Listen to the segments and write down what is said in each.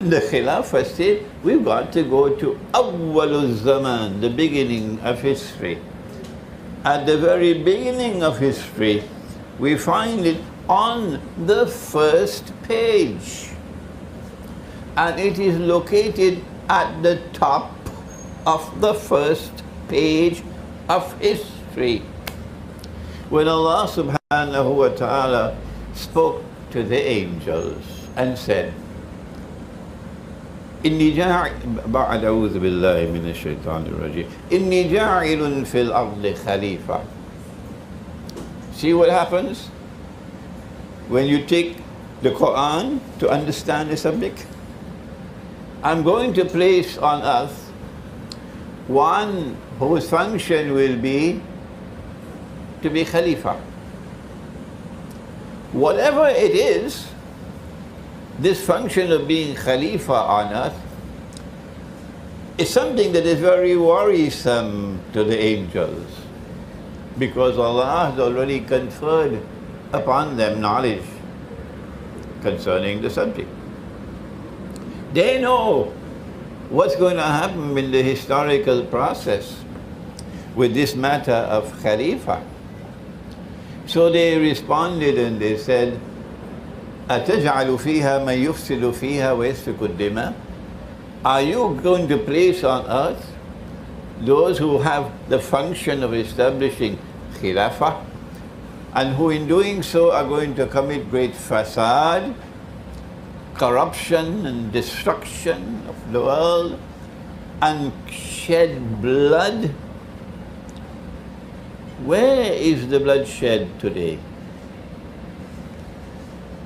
The Khilafah state, we've got to go to Awwalul Zaman, the beginning of history. At the very beginning of history, we find it on the first page. And it is located at the top of the first page of history. When Allah subhanahu wa ta'ala spoke to the angels and said, إني جاعل بعد أعوذ بالله من الشيطان الرجيم إني جاعل في الأرض خليفة. See what happens when you take the Quran to understand the subject? I'm going to place on earth one whose function will be to be Khalifa. Whatever it is, this function of being Khalifa on earth is something that is very worrisome to the angels, because Allah has already conferred upon them knowledge concerning the subject. They know what's going to happen in the historical process with this matter of Khalifa. So they responded and they said, أَتَجْعَلُ فِيهَا مَنْ يُفْسِدُ فِيهَا وَيَسْفِكُ الدِّمَاءَ. Are you going to place on earth those who have the function of establishing Khilafah, and who in doing so are going to commit great fasad, corruption and destruction of the world, and shed blood? Where is the bloodshed today?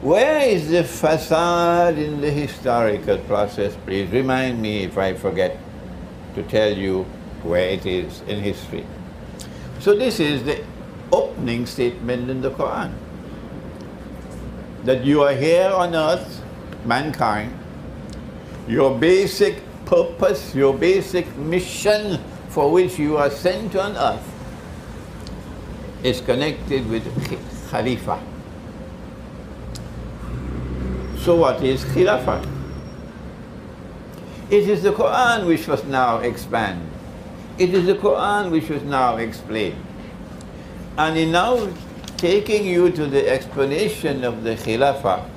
Where is the facade in the historical process? Please remind me if I forget to tell you where it is in history. So this is the opening statement in the Quran, that you are here on earth, mankind, your basic purpose, your basic mission for which you are sent on earth is connected with Khalifa. So what is Khilafah? It is the Quran which was now expanded. It is the Quran which was now explained. And in now taking you to the explanation of the Khilafah,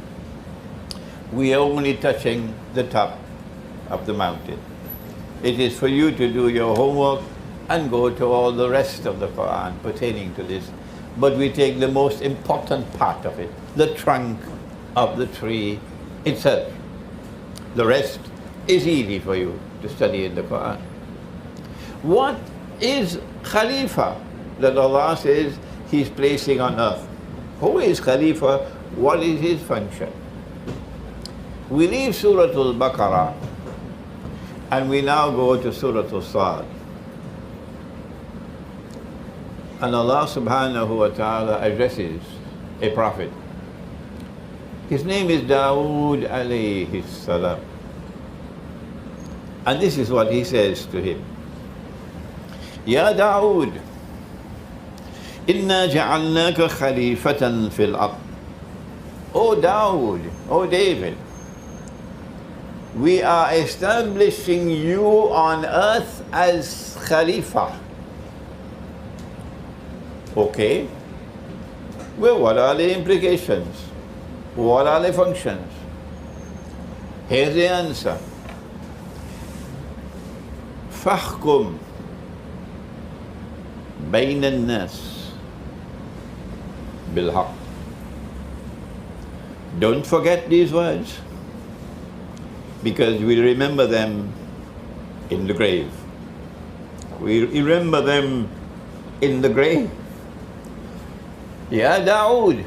we are only touching the top of the mountain. It is for you to do your homework and go to all the rest of the Quran pertaining to this. But we take the most important part of it, the trunk of the tree itself. The rest is easy for you to study in the Quran. What is Khalifa that Allah says He's placing on earth? Who is Khalifa? What is his function? We leave Surah Al-Baqarah and we now go to Surah Al-Sad. And Allah subhanahu wa ta'ala addresses a prophet. His name is Dawood alayhi salam. And this is what he says to him. Ya Dawood, inna ja'alnaka khalifatan fil ard. O Dawood, O David, we are establishing you on earth as Khalifa. Okay? Well, what are the implications? What are the functions? Here's the answer. فَاحْكُمْ بَيْنَ النَّاسِ بِالْحَقِّ. Don't forget these words, because we remember them in the grave. We remember them in the grave. Ya Dawood,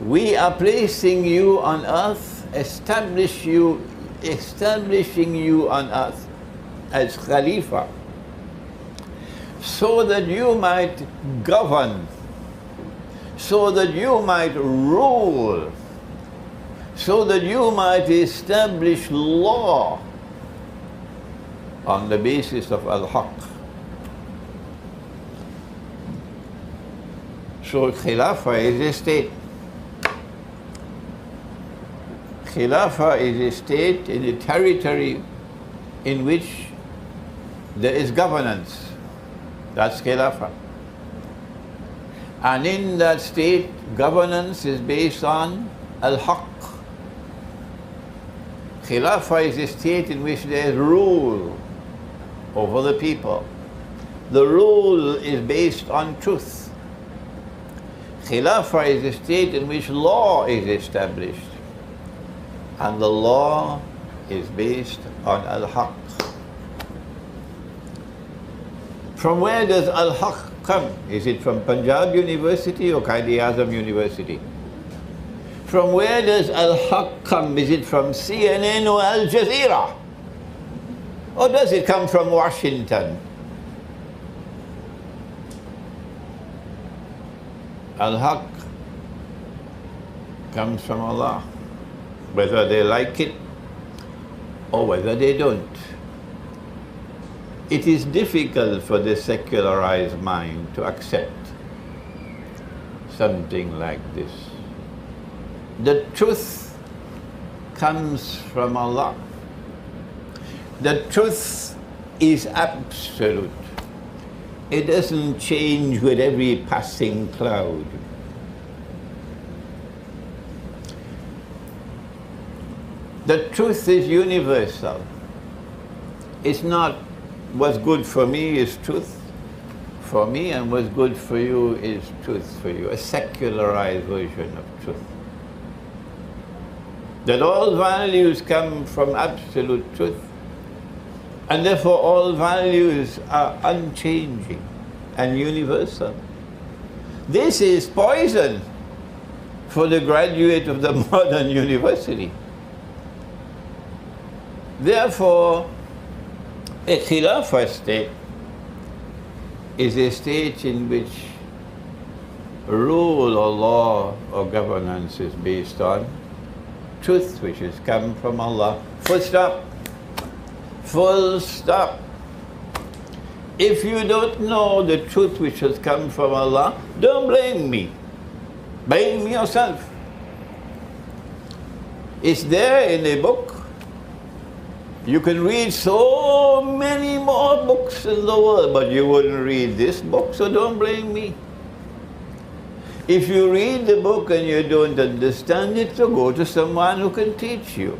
we are placing you on earth, establishing you on earth as Khalifa, so that you might govern, so that you might rule, so that you might establish law on the basis of al-haq. So Khilafah is a state. Khilafah is a state in a territory in which there is governance. That's Khilafah. And in that state, governance is based on al-haq. Khilafah is a state in which there is rule over the people. The rule is based on truth. Khilafah is a state in which law is established. And the law is based on al-haq. From where does al-haq come? Is it from Punjab University or Quaid-e-Azam University? From where does al-haq come? Is it from CNN or Al Jazeera? Or does it come from Washington? Al-haq comes from Allah, whether they like it or whether they don't. It is difficult for the secularized mind to accept something like this. The truth comes from Allah. The truth is absolute. It doesn't change with every passing cloud. The truth is universal. It's not what's good for me is truth for me and what's good for you is truth for you, a secularized version of truth. That all values come from absolute truth, and therefore all values are unchanging and universal. This is poison for the graduate of the modern university. Therefore, a Khilafah state is a state in which rule or law or governance is based on truth, which has come from Allah. Full stop. Full stop. If you don't know the truth which has come from Allah, don't blame me. Blame yourself. It's there in a book. You can read so many more books in the world, but you wouldn't read this book, so don't blame me. If you read the book and you don't understand it, so go to someone who can teach you.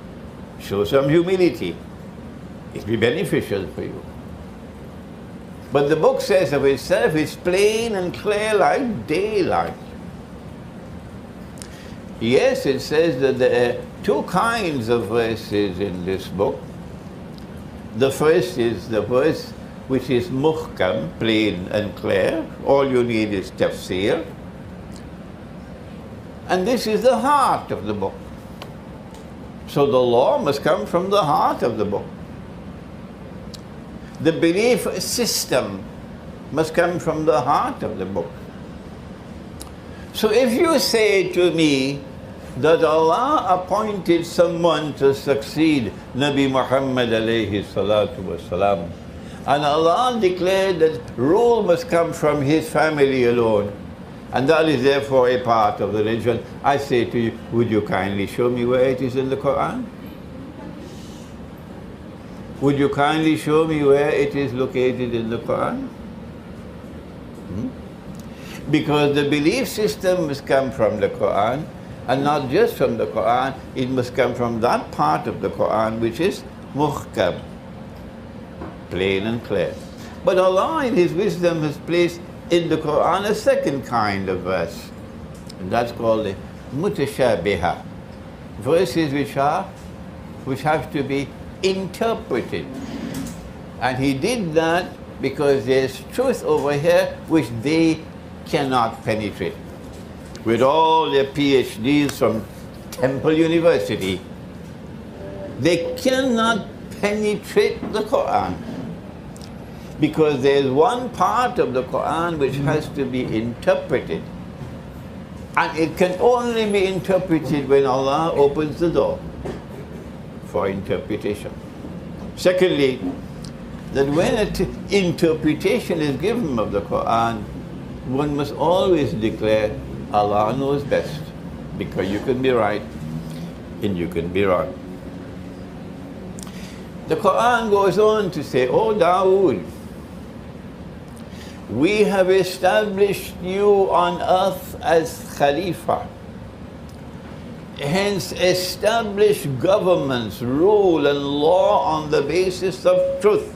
Show some humility. It'll be beneficial for you. But the book says of itself, it's plain and clear like daylight. Yes, it says that there are two kinds of verses in this book. The first is the verse which is muhkam, plain and clear. All you need is tafsir. And this is the heart of the book. So the law must come from the heart of the book. The belief system must come from the heart of the book. So if you say to me that Allah appointed someone to succeed Nabi Muhammad alayhi salatu wasalam, and Allah declared that rule must come from his family alone, and that is therefore a part of the religion, I say to you, would you kindly show me where it is in the Quran? Would you kindly show me where it is located in the Quran? Because the belief system must come from the Quran, and not just from the Quran, it must come from that part of the Quran which is muhkam, plain and clear. But Allah in His wisdom has placed in the Quran a second kind of verse, and that's called the mutashabiha, verses which have to be interpreted. And He did that because there's truth over here which they cannot penetrate. With all their PhDs from Temple University, they cannot penetrate the Quran, because there's one part of the Quran which has to be interpreted, and it can only be interpreted when Allah opens the door for interpretation. Secondly, that when an interpretation is given of the Quran, one must always declare Allah knows best, because you can be right and you can be wrong. The Quran goes on to say, "O Dawood, we have established you on earth as Khalifa. Hence establish governments, rule and law on the basis of truth.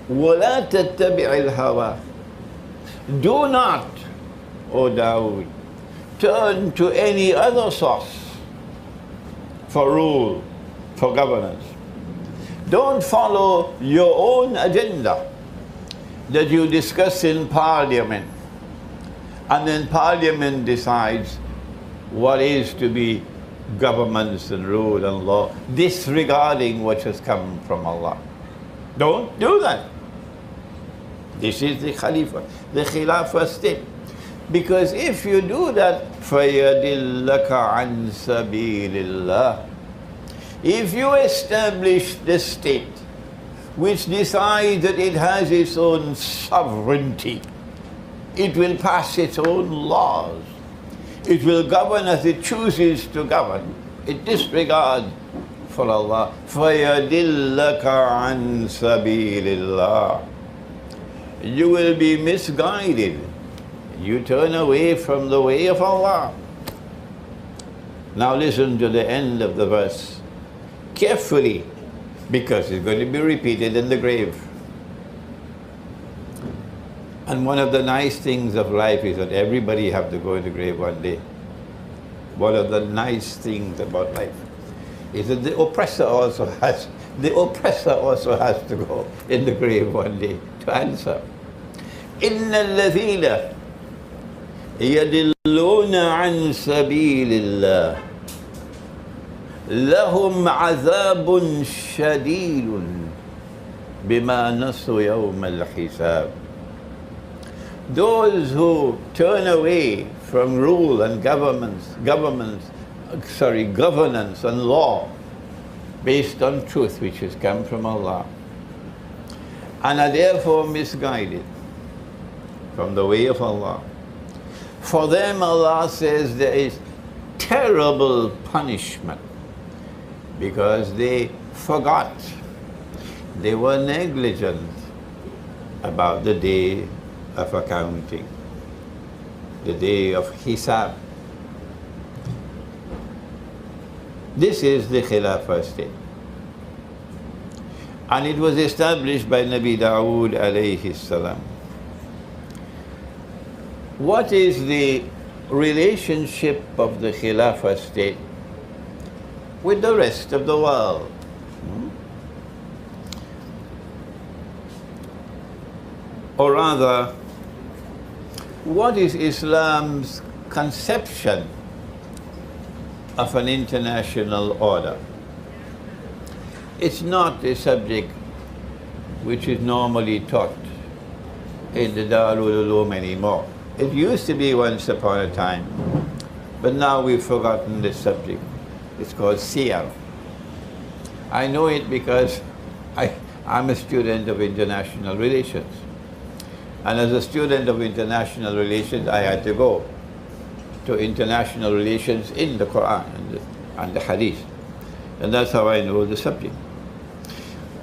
وَلَا تَتَّبِعِ الْهَوَى. Do not, O Dawood, turn to any other source for rule, for governance. Don't follow your own agenda that you discuss in Parliament, and then Parliament decides what is to be governments and rule and law, disregarding what has come from Allah. Don't do that. This is the Khilafah state. Because if you do that, فَيَدِلَّكَ عَنْ سَبِيلِ اللَّهِ. If you establish the state which decides that it has its own sovereignty, it will pass its own laws, it will govern as it chooses to govern, it disregards for Allah. فَيَدِلَّكَ عَنْ سَبِيلِ اللَّهِ. You will be misguided. You turn away from the way of Allah. Now listen to the end of the verse carefully, because it's going to be repeated in the grave. And one of the nice things of life is that everybody have to go in the grave one day. One of the nice things about life is that the oppressor also has to go in the grave one day to answer. إِنَّ الَّذِينَ يَدِلُّونَ عَنْ سَبِيلِ اللَّهِ لَهُمْ عَذَابٌ شَدِيدٌ بِمَا نَسُوا يَوْمَ الْحِسَابِ. Those who turn away from rule and governance and law based on truth which has come from Allah, and are therefore misguided from the way of Allah, for them Allah says there is terrible punishment, because they forgot, they were negligent about the day of accounting, the day of Hisab. This is the Khilafah state. And it was established by Nabi Dawood alayhi salam. What is the relationship of the Khilafah state with the rest of the world? Or rather, what is Islam's conception of an international order? It's not a subject which is normally taught in the D-rul-Islam anymore. It used to be once upon a time, but now we've forgotten this subject. It's called Siyar. I know it because I'm a student of international relations. And as a student of international relations, I had to go to international relations in the Quran and the Hadith. And that's how I know the subject.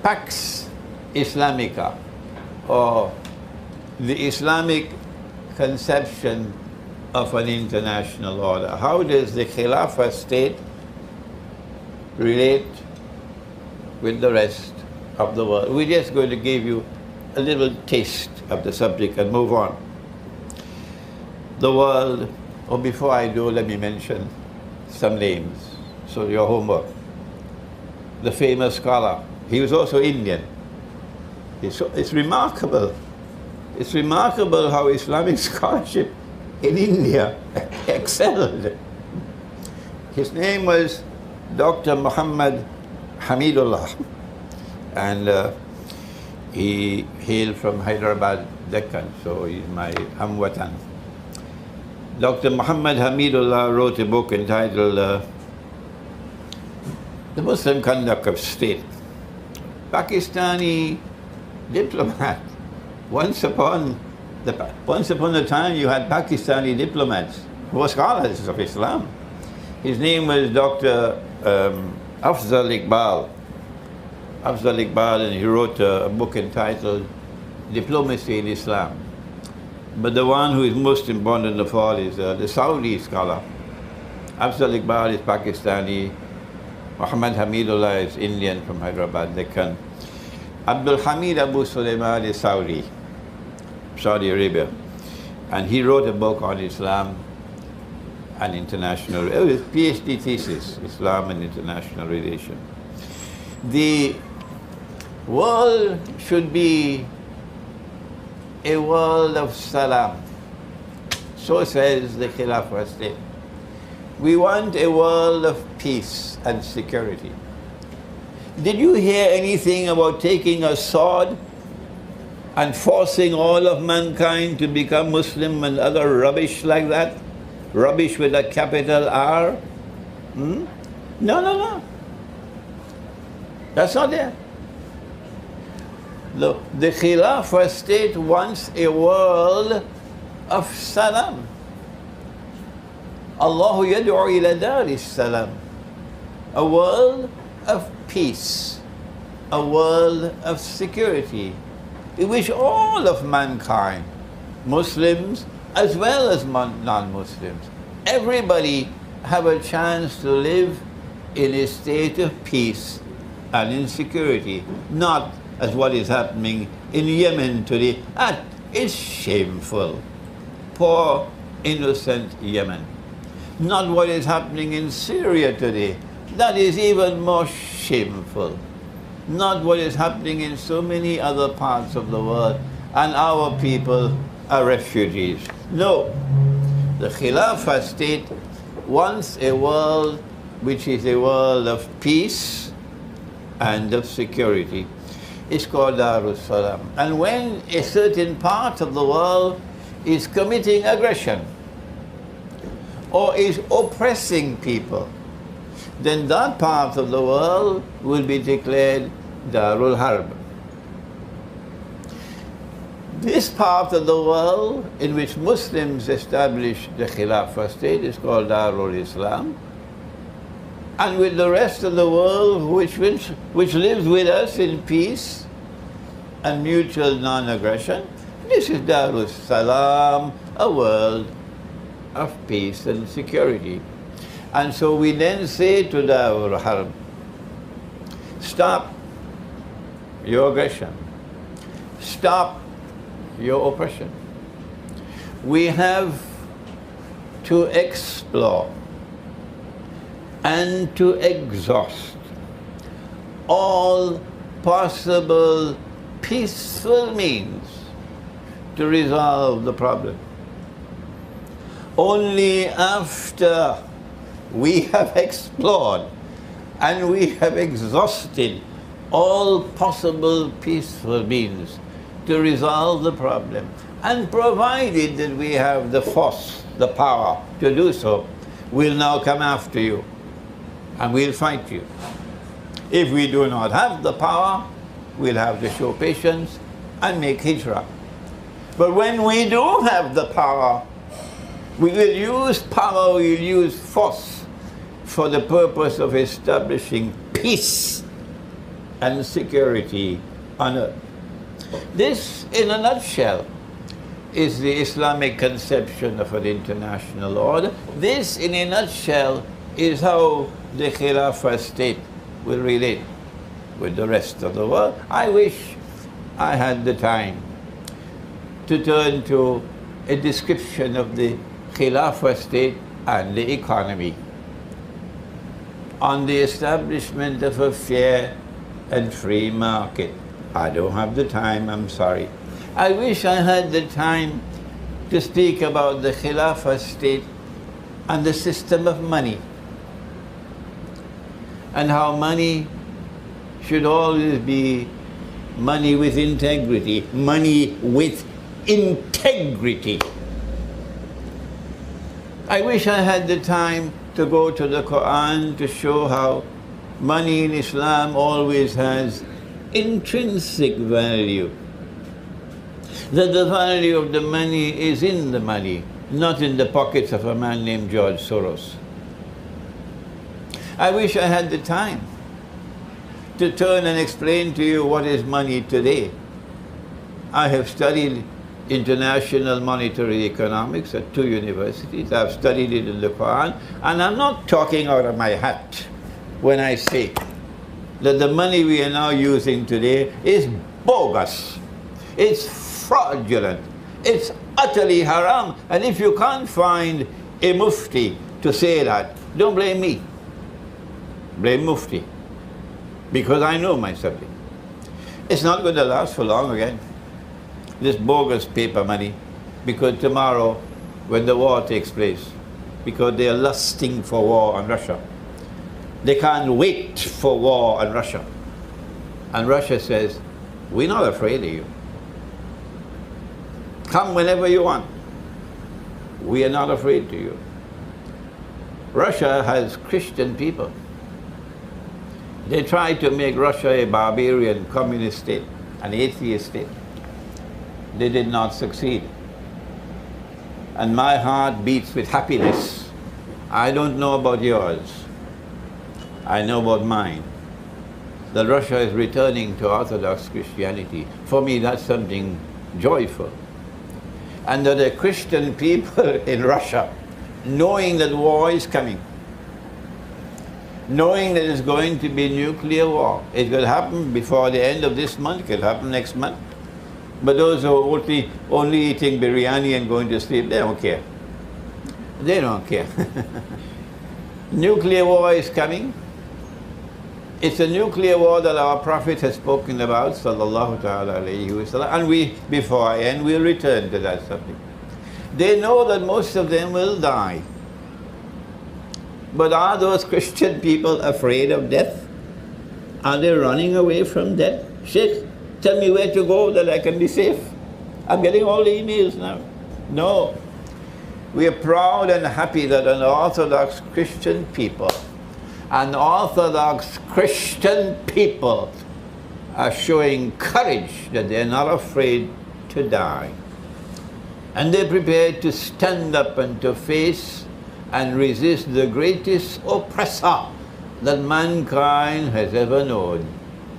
Pax Islamica, or the Islamic conception of an international order. How does the Khilafah state relate with the rest of the world? We're just going to give you a little taste of the subject and move on. The world, or before I do, let me mention some names, so your homework. The famous scholar, he was also Indian. It's remarkable. It's remarkable how Islamic scholarship in India excelled. His name was Dr. Muhammad Hamidullah, and he hailed from Hyderabad, Deccan, so he's my Hamwatan. Dr. Muhammad Hamidullah wrote a book entitled The Muslim Conduct of State. Pakistani diplomat. Once upon a time you had Pakistani diplomats who were scholars of Islam. His name was Dr. Afzal Iqbal. Afzal Iqbal, and he wrote a book entitled Diplomacy in Islam. But the one who is most important of all is the Saudi scholar. Afzal Iqbal is Pakistani. Muhammad Hamidullah is Indian from Hyderabad, Deccan. Abdul Hamid Abu Sulaiman is Saudi Arabia. And he wrote a book on Islam and international, it was PhD thesis, Islam and international relation. The world should be a world of salam. So says the Khilafah state. We want a world of peace and security. Did you hear anything about taking a sword and forcing all of mankind to become Muslim and other rubbish like that? Rubbish with a capital R? No. That's not there. Look, the Khilafah state wants a world of salam. Allahu yad'u ila daris salam. A world of peace, a world of security, in which all of mankind, Muslims as well as non-Muslims, everybody have a chance to live in a state of peace and in security, not as what is happening in Yemen today. That is shameful. Poor, innocent Yemen. Not what is happening in Syria today. That is even more shameful. Not what is happening in so many other parts of the world, and our people are refugees. No, the Khilafah state wants a world which is a world of peace and of security. It's called D-rul-Islam. And when a certain part of the world is committing aggression or is oppressing people, then that part of the world will be declared Darul Harb. This part of the world in which Muslims establish the Khilafah state is called D-rul-Islam. And with the rest of the world which lives with us in peace and mutual non-aggression, this is Darus-Salam, a world of peace and security. And so we then say to Darul Harb, stop your aggression, stop your oppression. We have to explore and to exhaust all possible peaceful means to resolve the problem. Only after we have explored and we have exhausted all possible peaceful means to resolve the problem, and provided that we have the force, the power to do so, we'll now come after you and we'll fight you. If we do not have the power, we'll have to show patience and make hijrah. But when we do have the power, we will use power, we will use force for the purpose of establishing peace and security on earth. This, in a nutshell, is the Islamic conception of an international order. This, in a nutshell, is how the Khilafah state will relate with the rest of the world. I wish I had the time to turn to a description of the Khilafah state and the economy, on the establishment of a fair and free market. I don't have the time, I'm sorry. I wish I had the time to speak about the Khilafah state and the system of money, and how money should always be money with integrity, money with integrity. I wish I had the time to go to the Quran to show how money in Islam always has intrinsic value, that the value of the money is in the money, not in the pockets of a man named George Soros. I wish I had the time to turn and explain to you what is money today. I have studied international monetary economics at 2 universities. I've studied it in the Quran, and I'm not talking out of my hat when I say that the money we are now using today is bogus. It's fraudulent. It's utterly haram. And if you can't find a mufti to say that, don't blame me. Blame mufti. Because I know my subject. It's not going to last for long again, this bogus paper money, because tomorrow, when the war takes place, because they are lusting for war on Russia, they can't wait for war on Russia. And Russia says, we're not afraid of you. Come whenever you want. We are not afraid of you. Russia has Christian people. They tried to make Russia a barbarian communist state, an atheist state. They did not succeed. And my heart beats with happiness. I don't know about yours. I know about mine. That Russia is returning to Orthodox Christianity. For me, that's something joyful. And that the Christian people in Russia, knowing that war is coming, knowing that it's going to be nuclear war, it will happen before the end of this month, it will happen next month. But those who are only eating biryani and going to sleep, they don't care. They don't care. Nuclear war is coming. It's a nuclear war that our Prophet has spoken about, sallallahu ta'ala alayhi wa sallam, and we, before I end, we'll return to that subject. They know that most of them will die. But are those Christian people afraid of death? Are they running away from death? Sheikh, tell me where to go that I can be safe. I'm getting all the emails now. No. We are proud and happy that an Orthodox Christian people, are showing courage that they're not afraid to die. And they're prepared to stand up and to face and resist the greatest oppressor that mankind has ever known,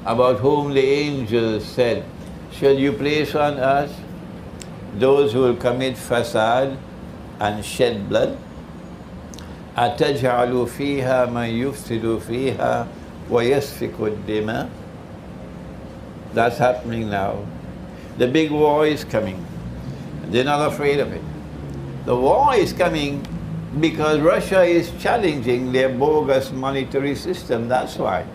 about whom the angels said, shall you place on us those who will commit fasad and shed blood? أَتَجْعَلُ فِيهَا مَنْ يُفْسِدُ فِيهَا وَيَسْفِكُ الدِّمَاءَ. That's happening now. The big war is coming. They're not afraid of it. The war is coming because Russia is challenging their bogus monetary system, that's why.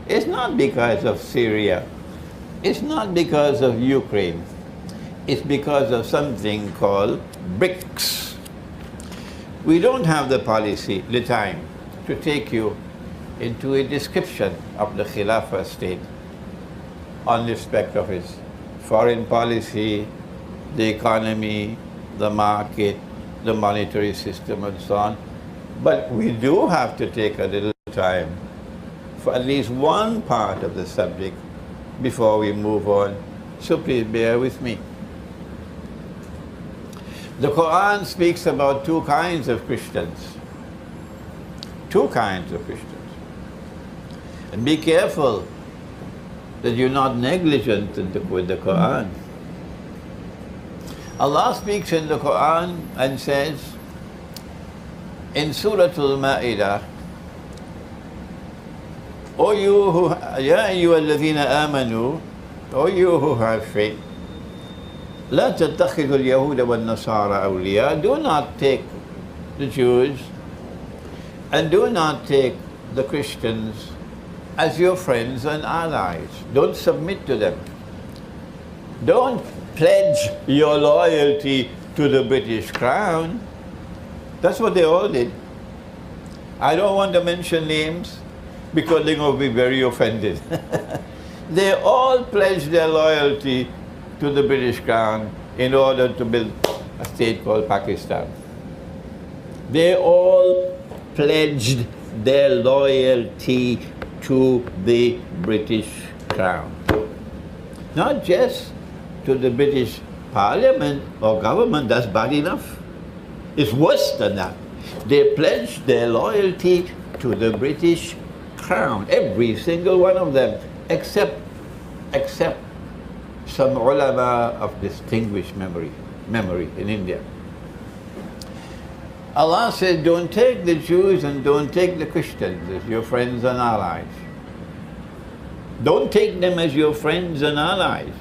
It's not because of Syria. It's not because of Ukraine. It's because of something called BRICS. We don't have the policy, the time, to take you into a description of the Khilafah state on respect of its foreign policy, the economy, the market, the monetary system, and so on. But we do have to take a little time for at least one part of the subject before we move on. So please bear with me. The Quran speaks about two kinds of Christians. Two kinds of Christians. And be careful that you're not negligent with the Quran. Allah speaks in the Quran and says in Surah Al-Ma'idah, O you who, Ya ayyuhalladhina amanu, O you who have faith, لا تتخذوا اليهود والنصارى أولياء. Do not take the Jews and do not take the Christians as your friends and allies. Don't submit to them. Don't pledge your loyalty to the British Crown. That's what they all did. I don't want to mention names because they're going to be very offended. They all pledged their loyalty to the British Crown in order to build a state called Pakistan. They all pledged their loyalty to the British Crown. Not just to the British Parliament or government, that's bad enough. It's worse than that. They pledged their loyalty to the British Crown, every single one of them, except some ulama of distinguished memory in India. Allah said, don't take the Jews and don't take the Christians as your friends and allies. Don't take them as your friends and allies.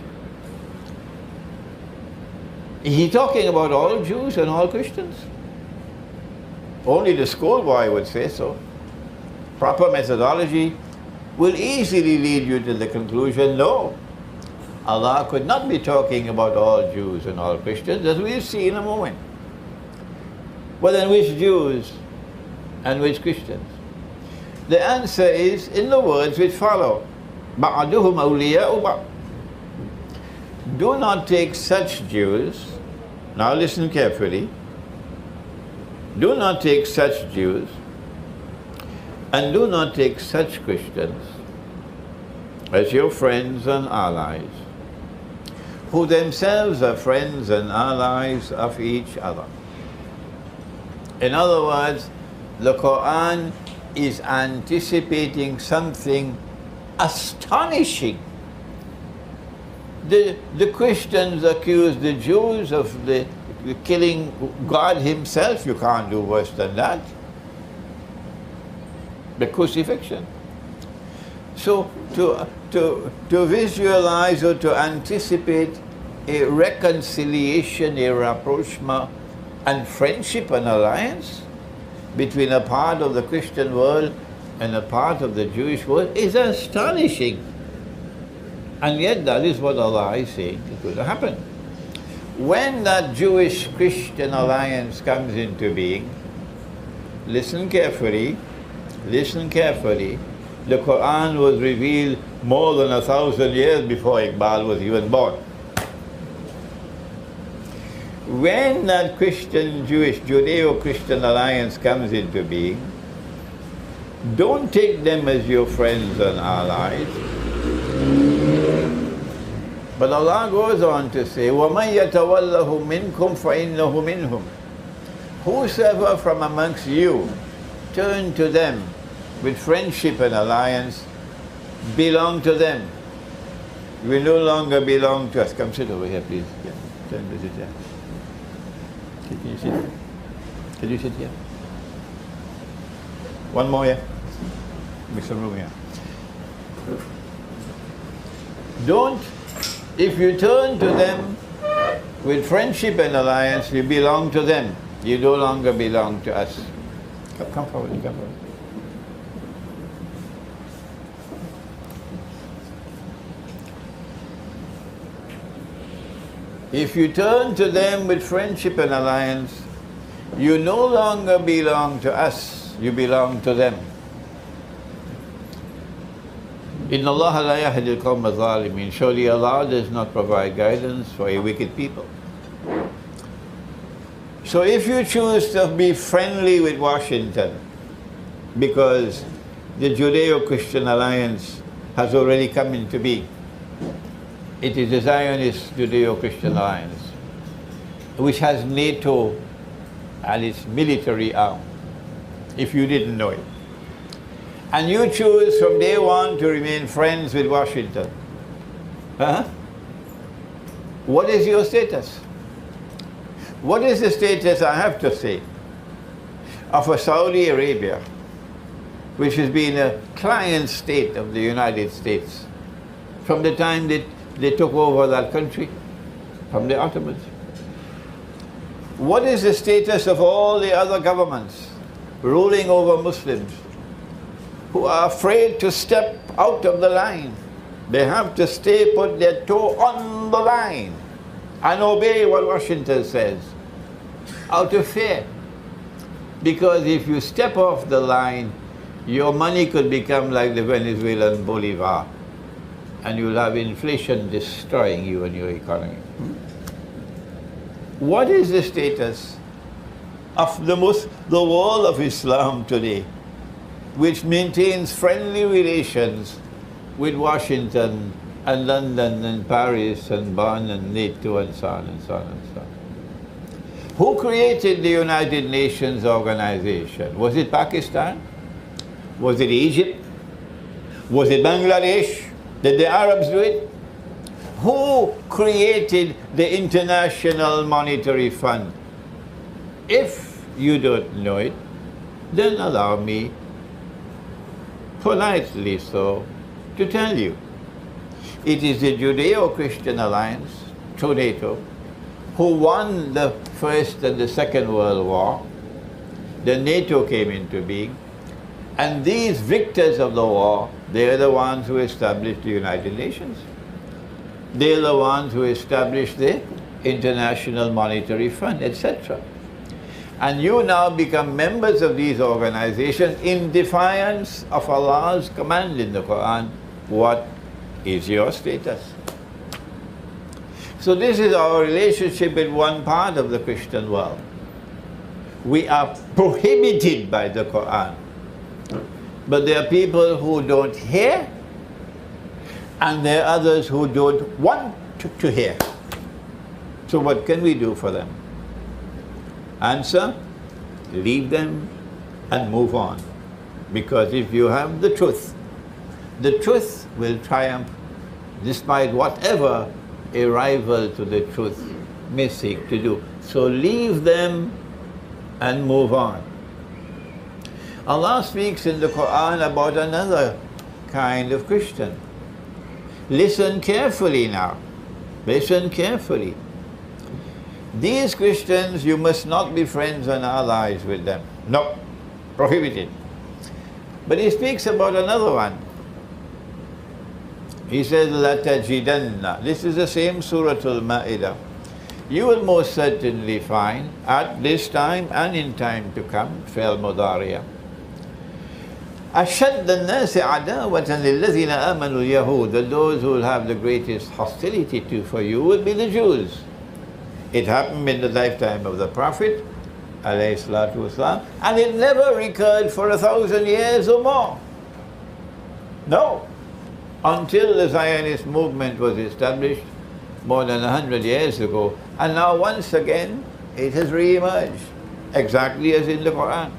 He's talking about all Jews and all Christians. Only the schoolboy would say so. Proper methodology will easily lead you to the conclusion, no, Allah could not be talking about all Jews and all Christians, as we'll see in a moment. Well, then which Jews and which Christians? The answer is in the words which follow. بَعْدُهُمْ أَوْلِيَاءُ بَعْضٍ. Do not take such Jews, now listen carefully, do not take such Jews and do not take such Christians as your friends and allies, who themselves are friends and allies of each other. In other words, the Quran is anticipating something astonishing. The Christians accuse the Jews of the killing God himself. You can't do worse than that. The crucifixion. So to visualize or to anticipate a reconciliation, a rapprochement and friendship and alliance between a part of the Christian world and a part of the Jewish world is astonishing. And yet that is what Allah is saying is going to happen. When that Jewish-Christian alliance comes into being, listen carefully, the Quran was revealed more than 1,000 years before Iqbal was even born. When that Christian-Jewish, Judeo-Christian alliance comes into being, don't take them as your friends and allies. But Allah goes on to say, وَمَنْ يَتَوَلَّهُ مِنْكُمْ فَإِنَّهُ مِنْهُمْ. Whosoever from amongst you turn to them with friendship and alliance, belong to them. We no longer belong to us. Come sit over here, please. Yeah. Turn to sit here. Can you sit here? Can you sit here? One more, yeah? Make some room here. Don't, if you turn to them with friendship and alliance, you belong to them. You no longer belong to us. Come forward, come forward. If you turn to them with friendship and alliance, you no longer belong to us, you belong to them. Inna Allah la yahdi al-qawma adh-dhalimin. Surely Allah does not provide guidance for a wicked people. So if you choose to be friendly with Washington, because the Judeo-Christian alliance has already come into being, it is the Zionist Judeo-Christian alliance, which has NATO and its military arm, if you didn't know it. And you choose from day one to remain friends with Washington. What is your status? What is the status, I have to say, of a Saudi Arabia, which has been a client state of the United States from the time that they took over that country from the Ottomans? What is the status of all the other governments ruling over Muslims who are afraid to step out of the line? They have to put their toe on the line and obey what Washington says out of fear. Because if you step off the line, your money could become like the Venezuelan Bolivar, and you'll have inflation destroying you and your economy. What is the status of the world of Islam today, which maintains friendly relations with Washington and London and Paris and Bonn and NATO and so on and so on and so on? Who created the United Nations organization? Was it Pakistan? Was it Egypt? Was it Bangladesh? Did the Arabs do it? Who created the International Monetary Fund? If you don't know it, then allow me, politely so, to tell you. It is the Judeo-Christian Alliance, through NATO, who won the First and the Second World War. Then NATO came into being. And these victors of the war, they are the ones who established the United Nations. They are the ones who established the International Monetary Fund, etc. And you now become members of these organizations in defiance of Allah's command in the Quran. What is your status? So this is our relationship with one part of the Christian world. We are prohibited by the Quran. But there are people who don't hear, and there are others who don't want to hear. So what can we do for them? Answer, leave them and move on. Because if you have the truth will triumph despite whatever a rival to the truth may seek to do. So leave them and move on. Allah speaks in the Quran about another kind of Christian. Listen carefully now. Listen carefully. These Christians, you must not be friends and allies with them. No, prohibited. But he speaks about another one. He says, لَتَجِدَنَّ. This is the same Surah Al-Ma'idah. You will most certainly find at this time and in time to come, Fi'l Mudariya, أَشَدَّ النَّاسِ عَدَاوَةً لِلَّذِينَ آمَنُوا الْيَهُودَ. Those who will have the greatest hostility for you will be the Jews. It happened in the lifetime of the Prophet, alayhi salatu wasalam, and it never recurred for 1,000 years or more. No. Until the Zionist movement was established more than 100 years ago. And now once again, it has re-emerged, exactly as in the Quran.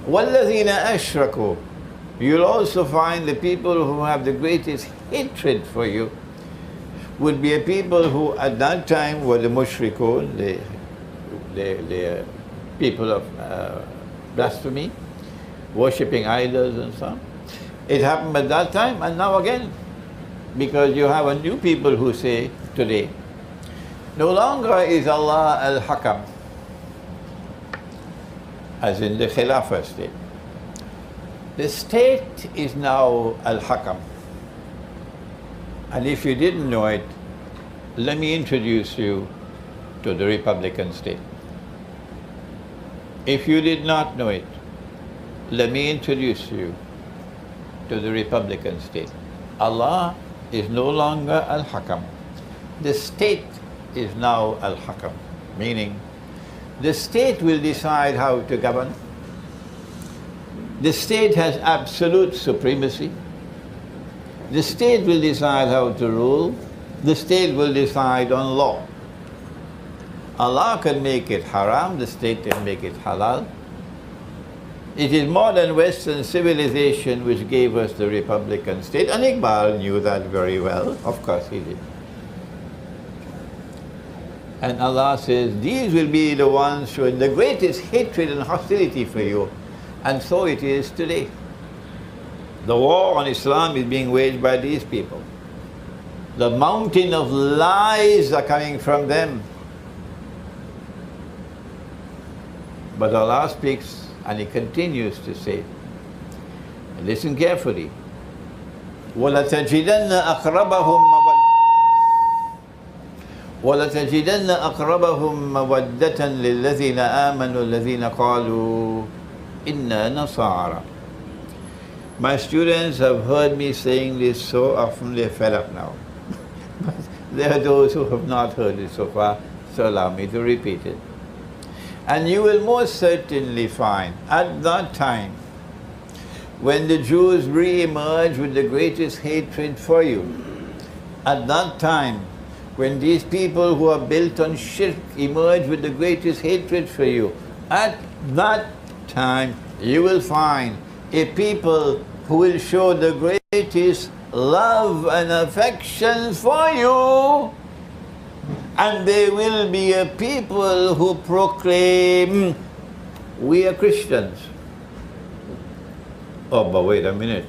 وَالَّذِينَ أَشْرَكُوا. You'll also find the people who have the greatest hatred for you would be a people who at that time were the mushrikun, the people of blasphemy, worshipping idols and so on. It happened at that time and now again, because you have a new people who say today, no longer is Allah al-Hakam, as in the Khilafah state. The state is now al-Hakam. And if you didn't know it, let me introduce you to the Republican state. If you did not know it, let me introduce you to the Republican state. Allah is no longer al-Hakam. The state is now al-Hakam, meaning the state will decide how to govern. The state has absolute supremacy. The state will decide how to rule. The state will decide on law. Allah can make it haram, the state can make it halal. It is modern Western civilization which gave us the Republican state, and Iqbal knew that very well. Of course he did. And Allah says, these will be the ones showing the greatest hatred and hostility for you. And so it is today. The war on Islam is being waged by these people. The mountain of lies are coming from them. But Allah speaks and He continues to say, listen carefully, وَلَتَجِدَنَّ أَقْرَبَهُمْ مَوَدَّةً لِلَّذِينَ آمَنُوا الَّذِينَ قَالُوا إِنَّا نَصَارَى. My students have heard me saying this so often they're fed up now. But there are those who have not heard it so far, so allow me to repeat it. And you will most certainly find at that time, when the Jews re-emerge with the greatest hatred for you, at that time when these people who are built on shirk emerge with the greatest hatred for you, at that time you will find a people who will show the greatest love and affection for you, and they will be a people who proclaim, we are Christians. Oh, but wait a minute.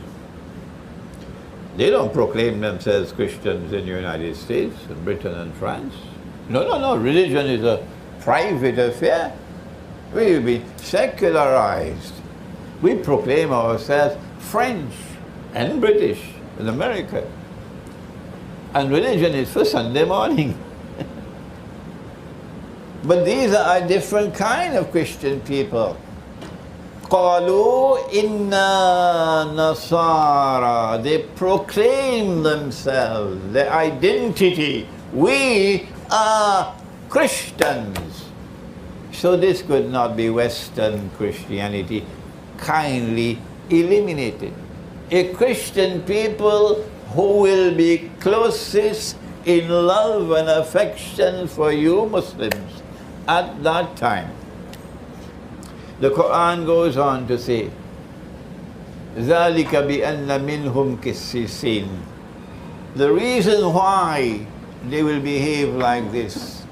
They don't proclaim themselves Christians in the United States, and Britain and France. No, no, no. Religion is a private affair. We've been secularized. We proclaim ourselves French and British and American. And religion is for Sunday morning. But these are a different kind of Christian people. قَالُوا إِنَّا نَصَارَى. They proclaim themselves, their identity. We are Christians. So this could not be Western Christianity. Kindly eliminated. A Christian people who will be closest in love and affection for you Muslims at that time. The Quran goes on to say, ذَلِكَ بِأَنَّ مِنْهُمْ كِسِّسِينَ. The reason why they will behave like this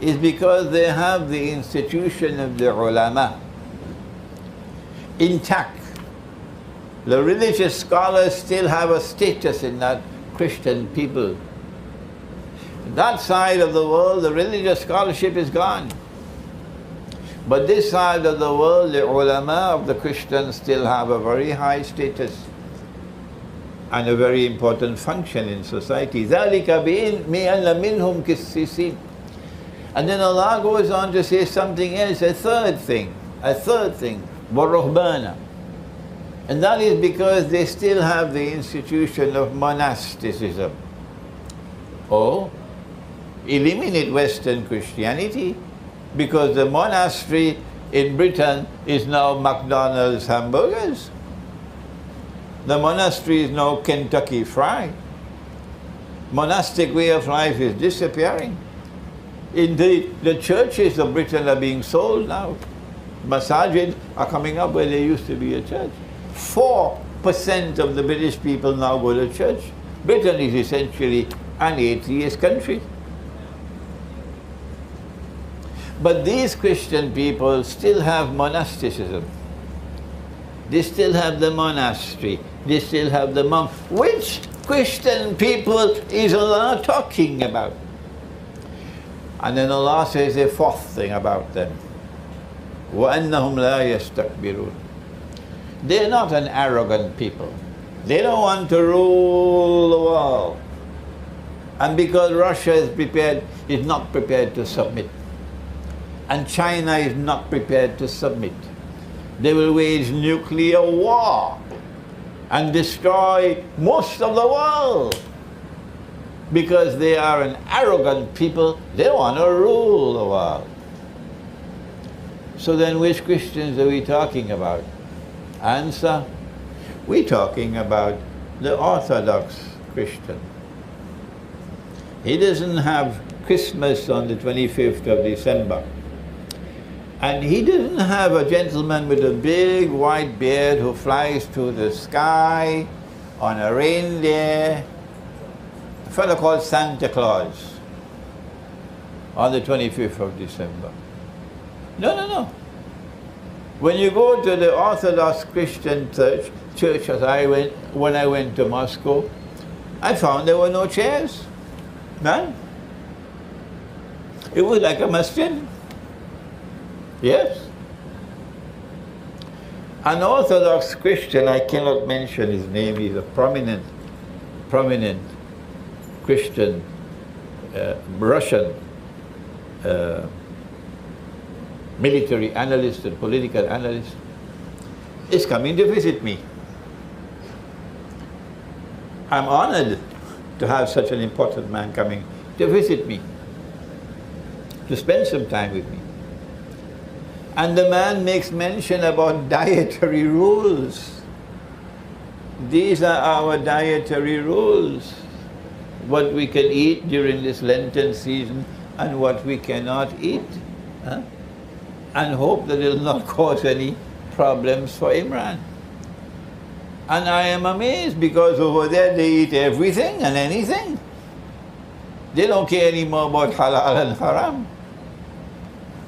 is because they have the institution of the ulama intact. The religious scholars still have a status in that Christian people. That side of the world, the religious scholarship is gone. But this side of the world, the ulama of the Christians still have a very high status and a very important function in society. ذَلِكَ بِأَنَّ مِنْهُمْ كِسِّسِينَ. And then Allah goes on to say something else, a third thing, وَالرُّهْبَانَ. And that is because they still have the institution of monasticism. Or eliminate Western Christianity, because the monastery in Britain is now McDonald's hamburgers. The monastery is now Kentucky Fried. Monastic way of life is disappearing. Indeed, the churches of Britain are being sold now. Masajid are coming up where there used to be a church. 4% of the British people now go to church. Britain is essentially an atheist country. But these Christian people still have monasticism. They still have the monastery. They still have the monk. Which Christian people is Allah talking about? And then Allah says a fourth thing about them. وَأَنَّهُمْ لَا يَسْتَكْبِرُونَ. They're not an arrogant people. They don't want to rule the world. And because Russia is not prepared to submit, and China is not prepared to submit, they will wage nuclear war and destroy most of the world. Because they are an arrogant people, they want to rule the world. So then which Christians are we talking about? Answer, we're talking about the Orthodox Christian. He doesn't have Christmas on the 25th of December. And he doesn't have a gentleman with a big white beard who flies through the sky on a reindeer, a fellow called Santa Claus, on the 25th of December. No, no, no. When you go to the Orthodox Christian church as when I went to Moscow, I found there were no chairs. None. It was like a masjid. Yes. An Orthodox Christian, I cannot mention his name, he's a prominent Christian, Russian military analyst and political analyst, is coming to visit me. I'm honored to have such an important man coming to visit me, to spend some time with me. And the man makes mention about dietary rules. These are our dietary rules. what we can eat during this Lenten season and what we cannot eat, huh? And hope that it will not cause any problems for Imran. And I am amazed because over there they eat everything and anything. They don't care anymore about halal and haram.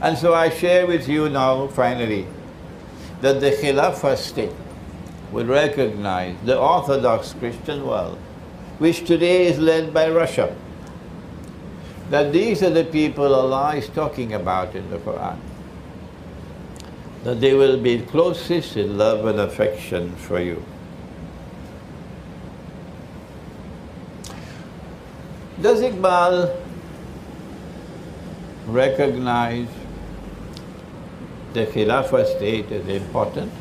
And so I share with you now, finally, that the Khilafah state would recognize the Orthodox Christian world, which today is led by Russia, that these are the people Allah is talking about in the Quran, that they will be closest in love and affection for you. Does Iqbal recognize the Khilafah state as important?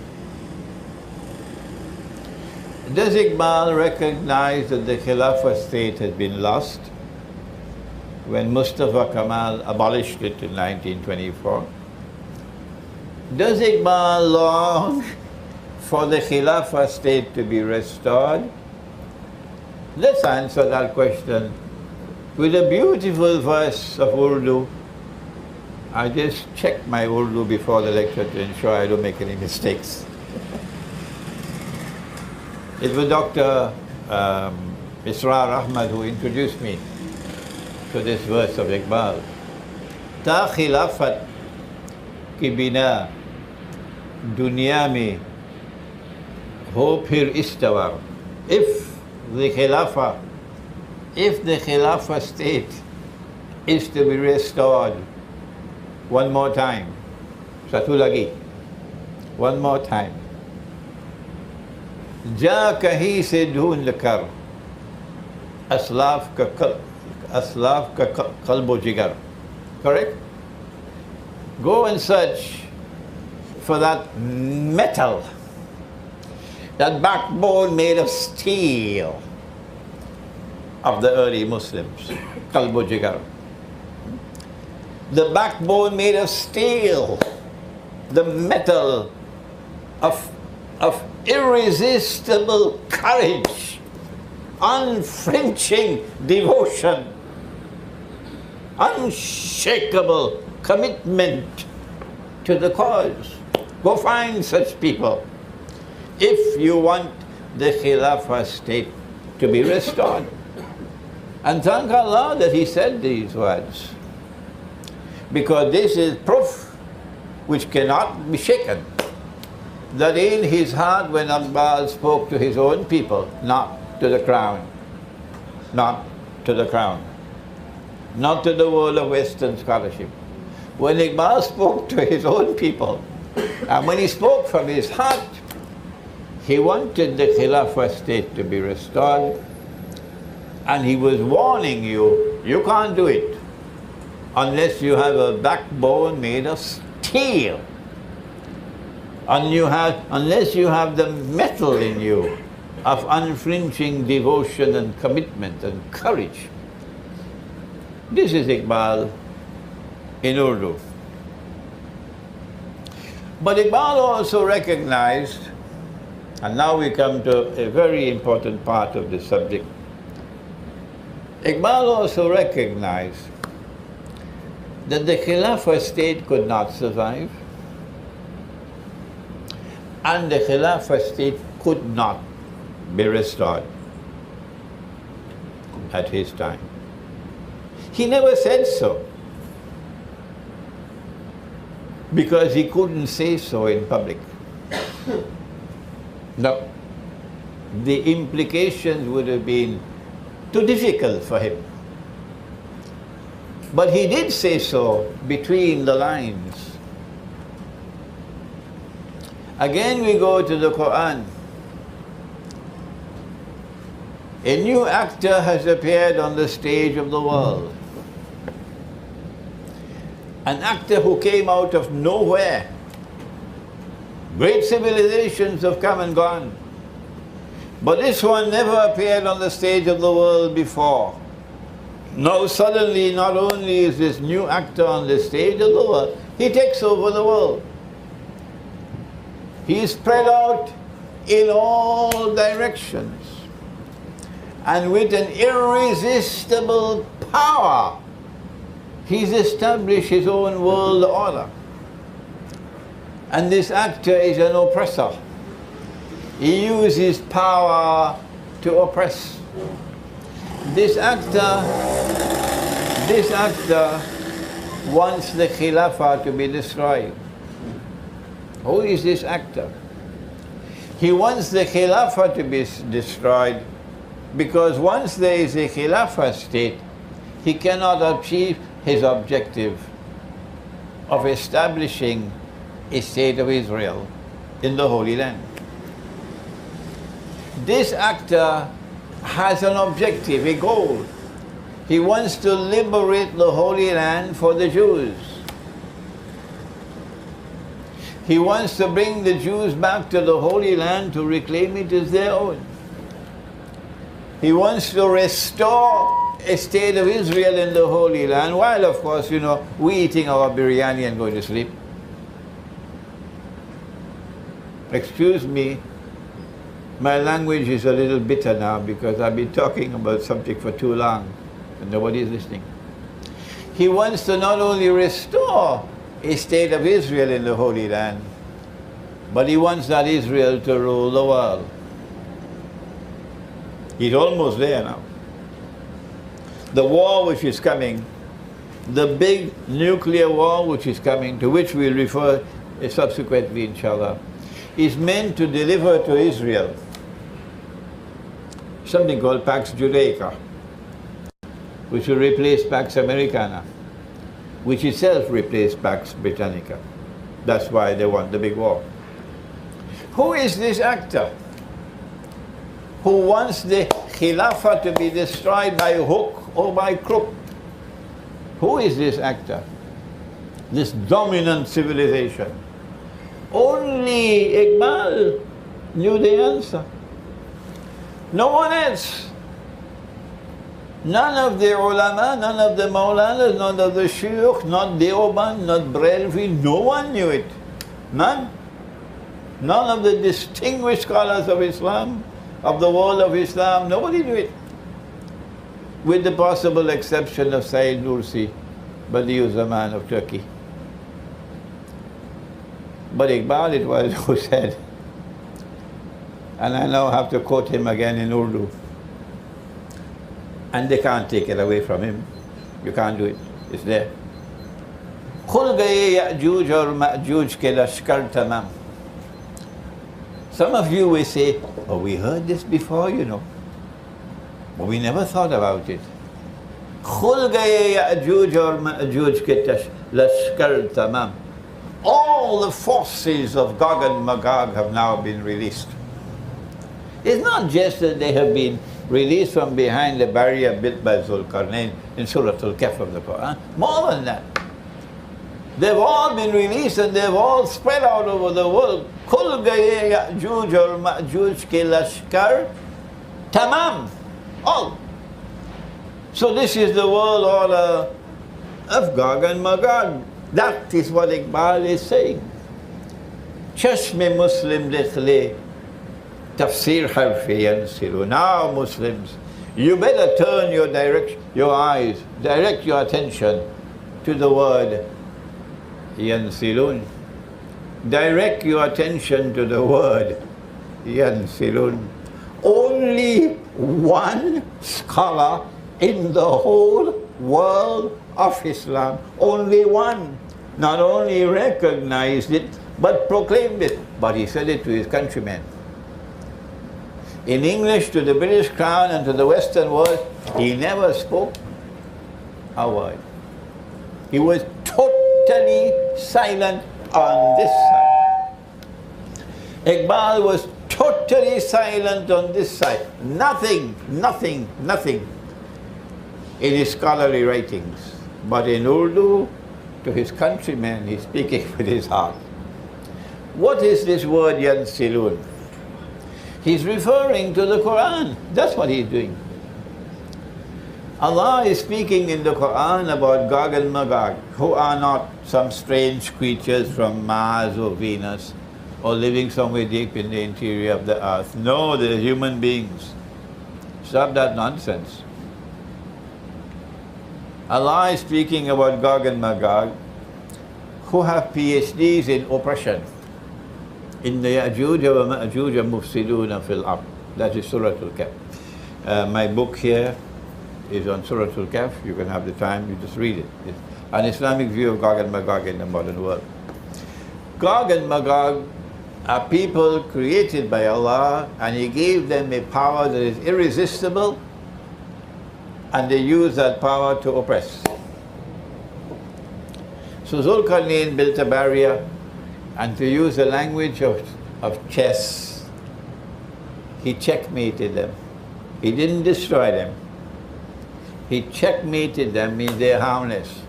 Does Iqbal recognize that the Khilafah state has been lost when Mustafa Kemal abolished it in 1924? Does Iqbal long for the Khilafah state to be restored? Let's answer that question with a beautiful verse of Urdu. I just checked my Urdu before the lecture to ensure I don't make any mistakes. It was Dr. Israr Ahmad who introduced me to this verse of Iqbal. Ta khilafat ki bina dunya mein ho phir istawar. If the Khilafah state is to be restored, one more time, Satulagi, one more time. Ja kahi se dhoond kar, aslaf ka qalbo jigar. Correct? Go and search for that metal, that backbone made of steel of the early Muslims, qalbo jigar. The backbone made of steel, the metal of irresistible courage, unflinching devotion, unshakable commitment to the cause. Go find such people if you want the Khilafah state to be restored. And thank Allah that He said these words, because this is proof which cannot be shaken, that in his heart when Iqbal spoke to his own people, not to the crown, not to the crown, not to the world of Western scholarship. When Iqbal spoke to his own people, and when he spoke from his heart, he wanted the Khilafah state to be restored, and he was warning you, you can't do it unless you have a backbone made of steel, unless you have the metal in you of unflinching devotion and commitment and courage. This is Iqbal in Urdu. But Iqbal also recognized, and now we come to a very important part of the subject, Iqbal also recognized that the Khilafah state could not survive, and the Khilafah state could not be restored at his time. He never said so, because he couldn't say so in public. No, the implications would have been too difficult for him. But he did say so between the lines. Again we go to the Quran. A new actor has appeared on the stage of the world. An actor who came out of nowhere. Great civilizations have come and gone, but this one never appeared on the stage of the world before. Now suddenly, not only is this new actor on the stage of the world, he takes over the world. He is spread out in all directions. and with an irresistible power, he's established his own world order. And this actor is an oppressor. He uses power to oppress. This actor wants the Khilafah to be destroyed. Who is this actor? He wants the Khilafah to be destroyed because once there is a Khilafah state, he cannot achieve his objective of establishing a state of Israel in the Holy Land. This actor has an objective, a goal. He wants to liberate the Holy Land for the Jews. He wants to bring the Jews back to the Holy Land to reclaim it as their own. He wants to restore a state of Israel in the Holy Land, while of course, you know, we eating our biryani and going to sleep. Excuse me, my language is a little bitter now because I've been talking about something for too long and nobody is listening. He wants to not only restore a state of Israel in the Holy Land, but he wants that Israel to rule the world. He's almost there now. The war which is coming, the big nuclear war which is coming, to which we'll refer subsequently, inshallah, is meant to deliver to Israel something called Pax Judaica, which will replace Pax Americana, which itself replaced Pax Britannica. That's why they want the big war. Who is this actor who wants the Khilafah to be destroyed by hook or by crook? Who is this actor? This dominant civilization? Only Iqbal knew the answer. No one else. None of the ulama, none of the maulanas, none of the shuyukh, not Deoban, not Brelvi, no one knew it. None. None of the distinguished scholars of Islam, of the world of Islam, nobody knew it. With the possible exception of Sayyid Nursi, Badi'uz-Zaman of Turkey. But Iqbal it was who said, and I now have to quote him again in Urdu, and they can't take it away from him. You can't do it. It's there. खुल गए याजूज और माजूज के लश्कर तमाम. Some of you will say, oh, we heard this before, you know, but we never thought about it. खुल गए याजूज और माजूज के लश्कर तमाम. All the forces of Gog and Magog have now been released. It's not just that they have been released from behind the barrier built by Zulkarnain in Surah Al-Kahf of the Quran. More than that. They've all been released and they've all spread out over the world. Kul gaye Ya'juj or Ma'juj ke lashkar tamam. All. So this is the world order of Gog and Magog. That is what Iqbal is saying. Chashme Muslim dekhle tafsir harfi yansilu. Now Muslims, you better turn your eyes, direct your attention to the word yansilun. Direct your attention to the word yansilun. Only one scholar in the whole world of Islam, only one, not only recognized it, but proclaimed it. But he said it to his countrymen. In English, to the British Crown and to the Western world, he never spoke a word. He was totally silent on this side. Iqbal was totally silent on this side. Nothing, nothing, nothing in his scholarly writings. But in Urdu, to his countrymen, he's speaking with his heart. What is this word yansilun? He's referring to the Quran. That's what he's doing. Allah is speaking in the Quran about Gog and Magog, who are not some strange creatures from Mars or Venus, or living somewhere deep in the interior of the earth. No, they're human beings. Stop that nonsense. Allah is speaking about Gog and Magog, who have PhDs in oppression. In the Ya'juj wa Ma'juj mufsiduna fil ard. That is Surah Al-Kahf. My book here is on Surah Al-Kahf. You can have the time, you just read it. It's an Islamic view of Gog and Magog in the modern world. Gog and Magog are people created by Allah, and He gave them a power that is irresistible, and they use that power to oppress. So Zulkarnain built a barrier, and to use the language of chess, he checkmated them. He didn't destroy them. He checkmated them, means they're harmless.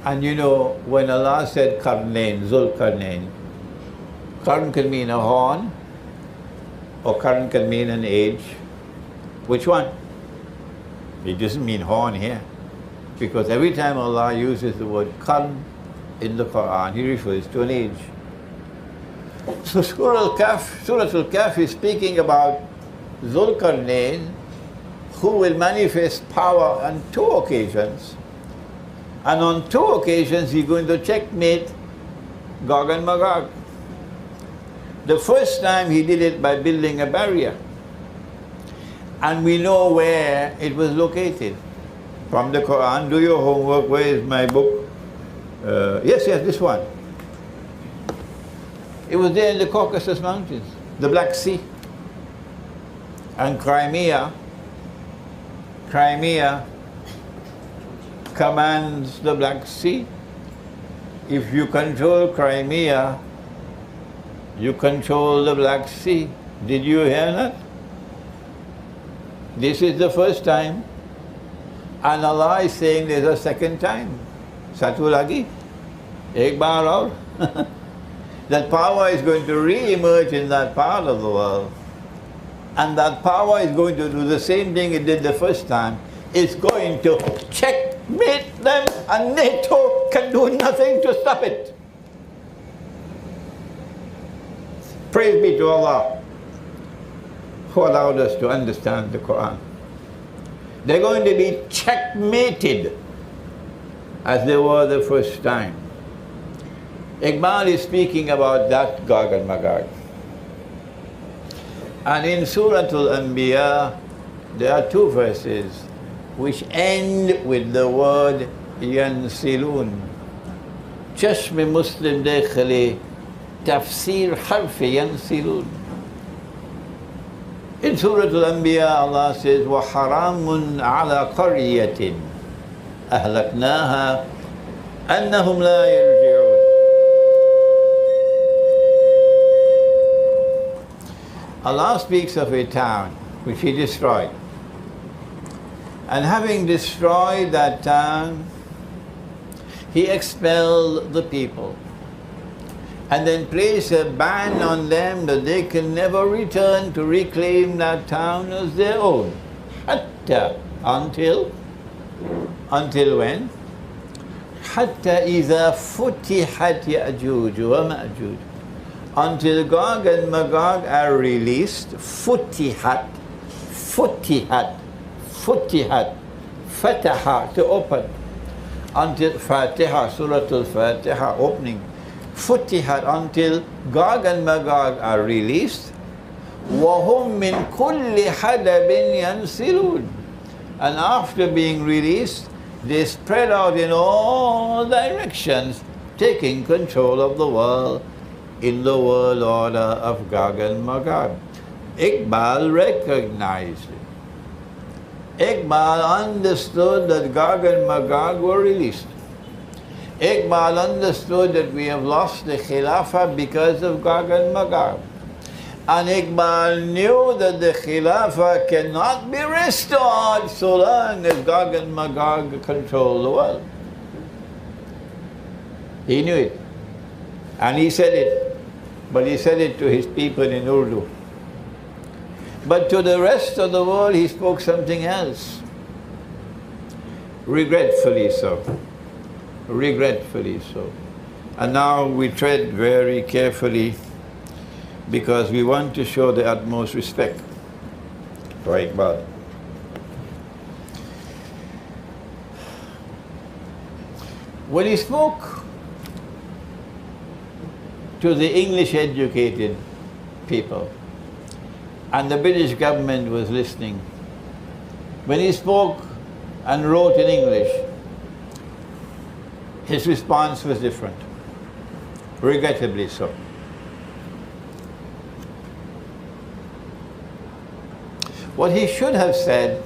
And you know, when Allah said Karnain, Zulkarnain, Karn can mean a horn, or Karn can mean an age. Which one? It doesn't mean horn here. Because every time Allah uses the word Karn in the Quran, He refers to an age. So Surah Al-Kahf is speaking about Zulkarnain, who will manifest power on 2 occasions. And on 2 occasions, he's going to checkmate Gog and Magog. The first time he did it by building a barrier. And we know where it was located. From the Quran, do your homework. Where is my book? Yes, this one. It was there in the Caucasus Mountains, the Black Sea. And Crimea commands the Black Sea. If you control Crimea, you control the Black Sea. Did you hear that? This is the first time. And Allah is saying there's a second time. Satulagi. Ek baar aur. That power is going to re-emerge in that part of the world. And that power is going to do the same thing it did the first time. It's going to checkmate them, and NATO can do nothing to stop it. Praise be to Allah, who allowed us to understand the Quran. They're going to be checkmated as they were the first time. Iqbal is speaking about that Gog and Magog. And in Surah Al-Anbiya, there are 2 verses which end with the word Yansilun. Chashme Muslim dekhli tafsir harfi Yansilun. In Surah Al-Anbiya, Allah says, وَحَرَامٌ عَلَى قَرْيَةٍ أَهْلَكْنَاهَا أَنَّهُمْ لَا يَرْجِعُونَ. Allah speaks of a town which He destroyed. And having destroyed that town, He expelled the people. And then placed a ban on them that they can never return to reclaim that town as their own. Hatta, until when? Hatta إذا فتحت يأجوج ومأجوج. Until Gog and Magog are released. Futihat, Fataha, to open. Until Fatiha, Surah Al-Fatiha, opening. Futihat, until Gog and Magog are released. وَهُمْ مِنْ كُلِّ حَدَبٍ يَنْسِلُونَ. And after being released, they spread out in all directions, taking control of the world in the world order of Gog and Magog. Iqbal recognized it. Iqbal understood that Gog and Magog were released. Iqbal understood that we have lost the Khilafah because of Gog and Magog. And Iqbal knew that the Khilafah cannot be restored so long as Gog and Magog control the world. He knew it. And he said it. But he said it to his people in Urdu. But to the rest of the world, he spoke something else. Regretfully so. Regretfully so. And now we tread very carefully because we want to show the utmost respect for Iqbal. When he spoke to the English-educated people, and the British government was listening, when he spoke and wrote in English, his response was different, regrettably so. What he should have said,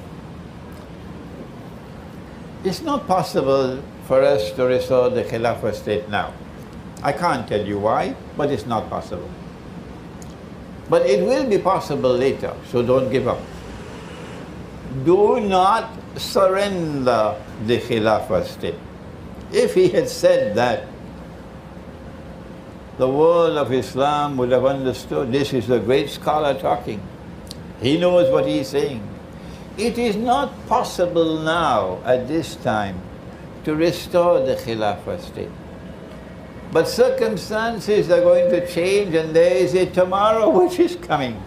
it's not possible for us to restore the Khilafah state now. I can't tell you why, but it's not possible. But it will be possible later, so don't give up. Do not surrender the Khilafah state. If he had said that, the world of Islam would have understood this is a great scholar talking. He knows what he's saying. It is not possible now, at this time, to restore the Khilafah state. But circumstances are going to change, and there is a tomorrow which is coming,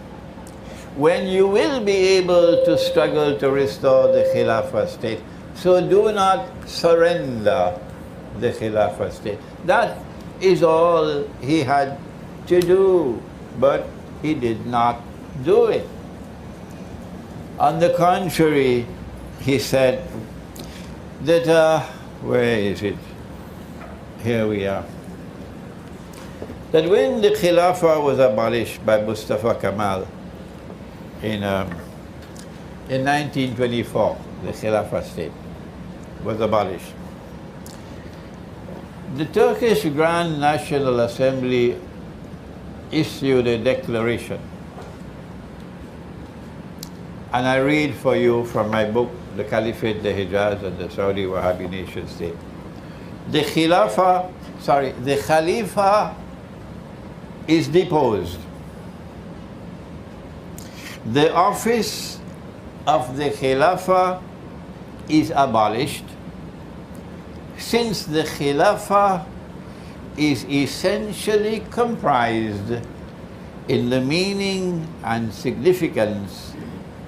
when you will be able to struggle to restore the Khilafah state. So do not surrender the Khilafah state. That is all he had to do, but he did not do it. On the contrary, he said that, where is it? Here we are. That when the Khilafah was abolished by Mustafa Kemal in 1924, the Khilafah state was abolished. The Turkish Grand National Assembly issued a declaration. And I read for you from my book, The Caliphate, the Hijaz, and the Saudi Wahhabi Nation State. The Khalifa is deposed. The office of the Khilafah is abolished, since the Khilafah is essentially comprised in the meaning and significance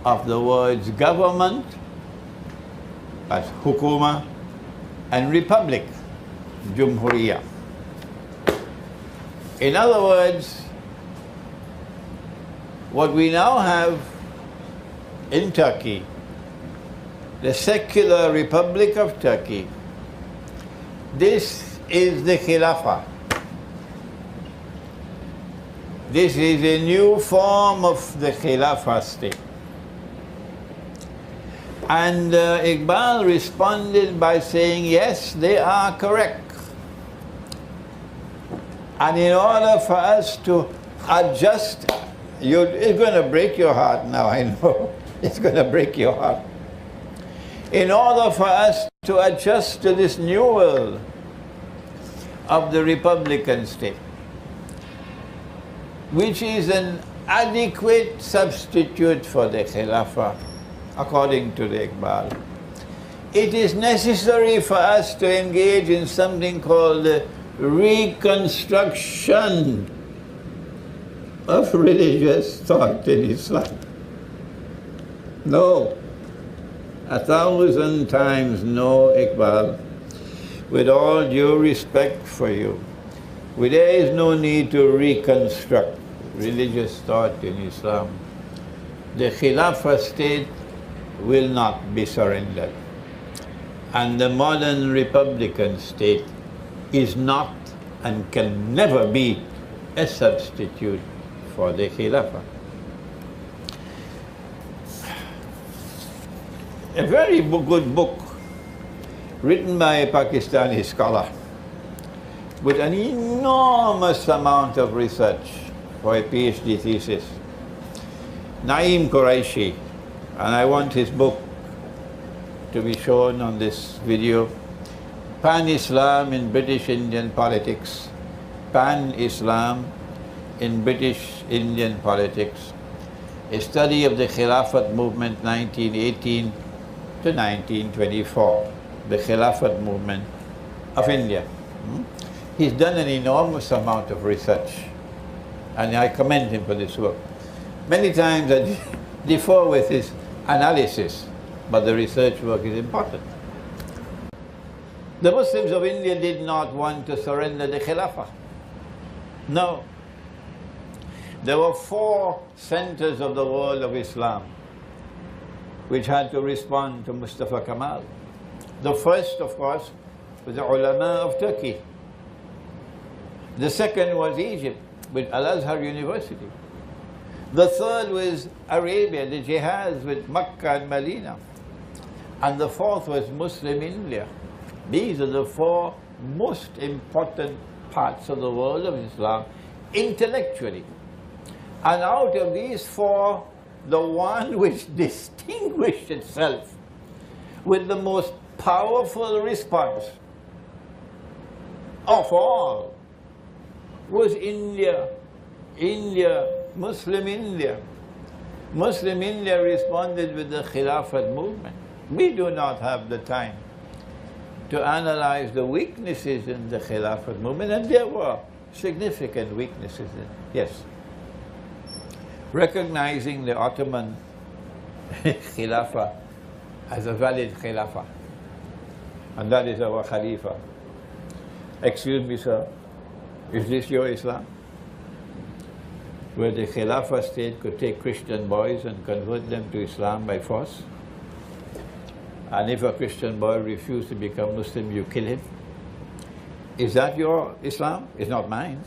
of the words government, as hukuma, and republic, jumhuriyah. In other words, what we now have in Turkey, the secular Republic of Turkey, this is the Khilafah. This is a new form of the Khilafah state. And Iqbal responded by saying, yes, they are correct. And in order for us to adjust, it's going to break your heart now, I know. It's going to break your heart. In order for us to adjust to this new world of the Republican state, which is an adequate substitute for the Khilafah, according to the Iqbal, it is necessary for us to engage in something called the reconstruction of religious thought in Islam. No. 1,000 times no, Iqbal. With all due respect for you, there is no need to reconstruct religious thought in Islam. The Khilafah state will not be surrendered. And the modern Republican state is not and can never be a substitute for the Khilafah. A very good book written by a Pakistani scholar with an enormous amount of research for a PhD thesis, Naeem Qureshi, and I want his book to be shown on this video, Pan-Islam in British Indian Politics, Pan-Islam in British Indian Politics, a study of the Khilafat movement 1918 to 1924, the Khilafat movement of India. He's done an enormous amount of research, and I commend him for this work. Many times differ with his analysis, but the research work is important. The Muslims of India did not want to surrender the Khilafah. No. There were 4 centers of the world of Islam which had to respond to Mustafa Kemal. The first, of course, was the ulama of Turkey. The second was Egypt with Al-Azhar University. The third was Arabia, the jihads with Makkah and Medina. And the fourth was Muslim India. These are the 4 most important parts of the world of Islam intellectually. And out of these 4, the one which distinguished itself with the most powerful response of all was India. Muslim India. Muslim India responded with the Khilafat movement. We do not have the time to analyze the weaknesses in the Khilafat movement, and there were significant weaknesses in it. Yes. Recognizing the Ottoman Khilafah as a valid Khilafah, and that is our Khalifa. Excuse me, sir, is this your Islam? Where the Khilafah state could take Christian boys and convert them to Islam by force? And if a Christian boy refused to become Muslim, you kill him? Is that your Islam? It's not mine.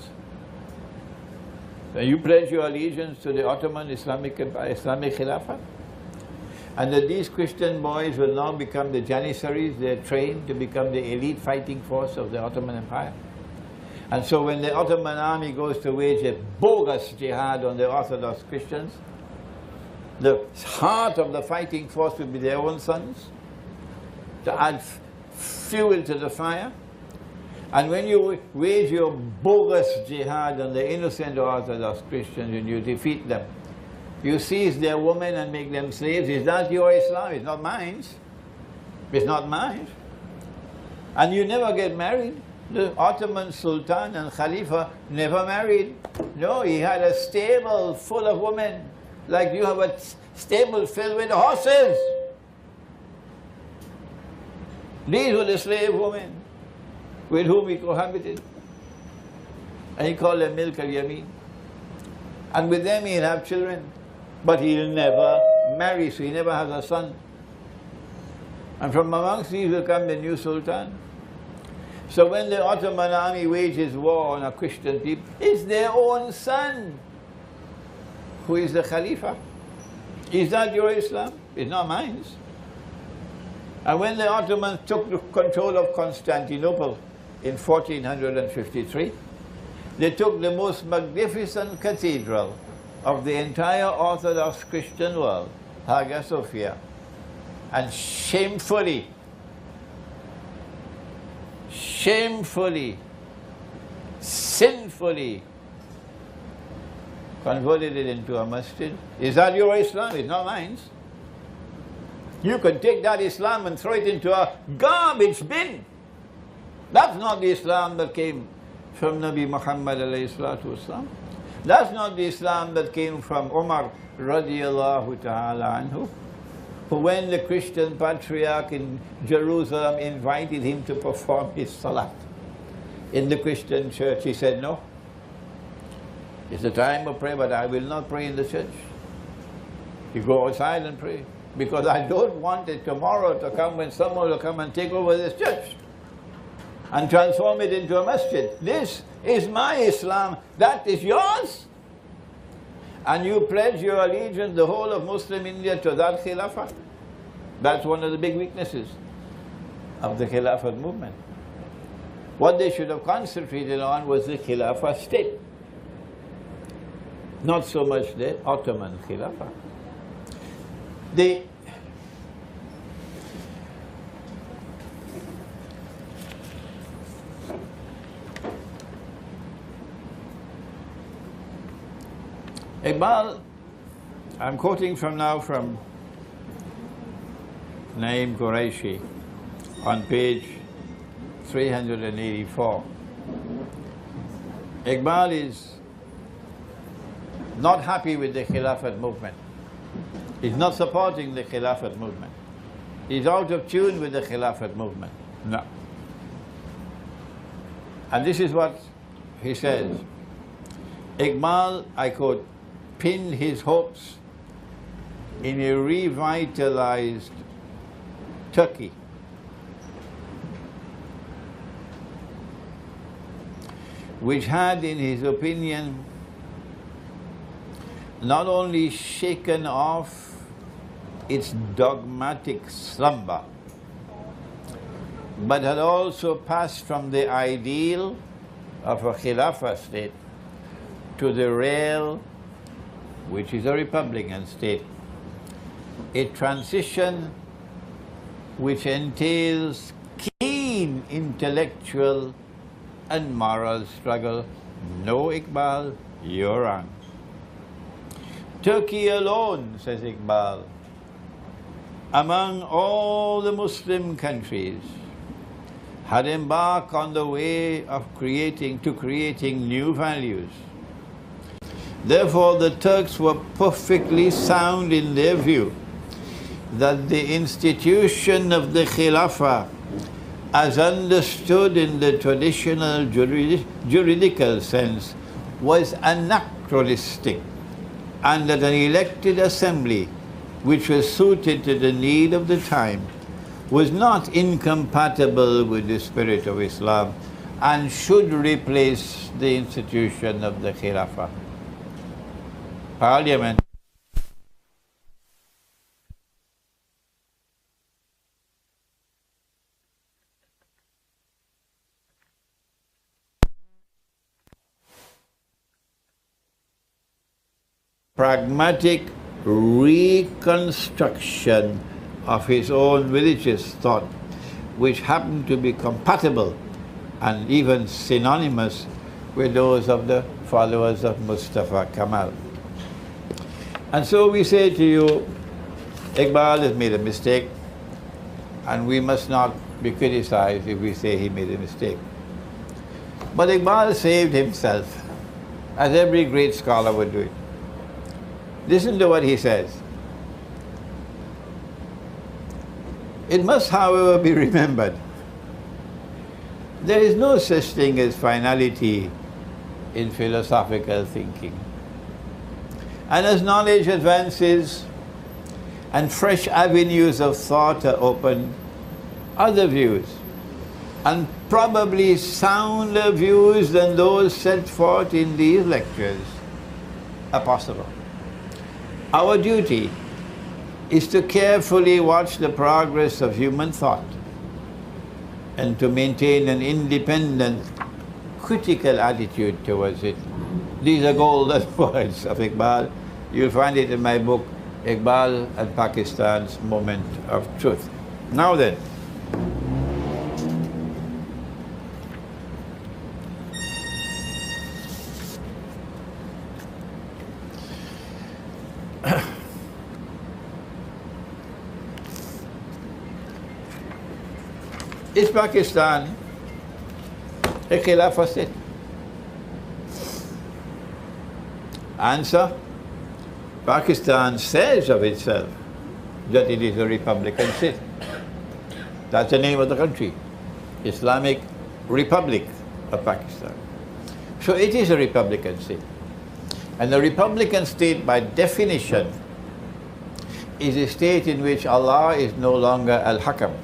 So you pledge your allegiance to the Ottoman Islamic Khilafah? And that these Christian boys will now become the Janissaries, they're trained to become the elite fighting force of the Ottoman Empire. And so when the Ottoman army goes to wage a bogus jihad on the Orthodox Christians, the heart of the fighting force will be their own sons, to add fuel to the fire. And when you wage your bogus jihad on the innocent Orthodox Christians and you defeat them, you seize their women and make them slaves. Is that your Islam? It's not mine. It's not mine. And you never get married. The Ottoman Sultan and Khalifa never married. No, he had a stable full of women, like you have a stable filled with horses. These were the slave women with whom he cohabited. And he called them Milk al-Yamin. And with them he'll have children. But he'll never marry, so he never has a son. And from amongst these will come the new Sultan. So when the Ottoman army wages war on a Christian people, it's their own son who is the Khalifa. Is that your Islam? It's not mine. And when the Ottomans took control of Constantinople in 1453, they took the most magnificent cathedral of the entire Orthodox Christian world, Hagia Sophia, and shamefully sinfully converted it into a masjid. Is that your Islam? It's not mine. You can take that Islam and throw it into a garbage bin. That's not the Islam that came from Nabi Muhammad alayhi salatu wasalam. That's not the Islam that came from Umar radiallahu ta'ala anhu, who when the Christian patriarch in Jerusalem invited him to perform his salat in the Christian church, he said, no, it's the time of prayer, but I will not pray in the church. You go outside and pray, because I don't want it tomorrow to come when someone will come and take over this church and transform it into a masjid. This is my Islam, that is yours. And you pledge your allegiance, the whole of Muslim India, to that Khilafah. That's one of the big weaknesses of the Khilafah movement. What they should have concentrated on was the Khilafah state, not so much the Ottoman Khilafah. Iqbal, I'm quoting from Naim Qureshi on page 384. Iqbal is not happy with the Khilafat movement. He's not supporting the Khilafat movement. He's out of tune with the Khilafat movement. No. And this is what he says. Iqbal, I quote, pinned his hopes in a revitalized Turkey, which had, in his opinion, not only shaken off its dogmatic slumber, but had also passed from the ideal of a Khilafah state to the real, which is a Republican state, a transition which entails keen intellectual and moral struggle. No, Iqbal, you're wrong. Turkey alone, says Iqbal, among all the Muslim countries, had embarked on the way of creating new values. Therefore, the Turks were perfectly sound in their view that the institution of the Khilafah, as understood in the traditional juridical sense, was anachronistic, and that an elected assembly, which was suited to the need of the time, was not incompatible with the spirit of Islam and should replace the institution of the Khilafah. Parliament. Pragmatic reconstruction of his own religious thought, which happened to be compatible and even synonymous with those of the followers of Mustafa Kemal. And so we say to you, Iqbal has made a mistake, and we must not be criticized if we say he made a mistake. But Iqbal saved himself, as every great scholar would do it. Listen to what he says. It must, however, be remembered, there is no such thing as finality in philosophical thinking. And as knowledge advances and fresh avenues of thought are opened, other views, and probably sounder views than those set forth in these lectures, are possible. Our duty is to carefully watch the progress of human thought and to maintain an independent, critical attitude towards it. These are golden words of Iqbal. You'll find it in my book, Iqbal and Pakistan's Moment of Truth. Now then, is Pakistan a Khilafah state? Answer: Pakistan says of itself that it is a Republican state. That's the name of the country, Islamic Republic of Pakistan. So it is a Republican state. And a Republican state, by definition, is a state in which Allah is no longer Al-Hakam.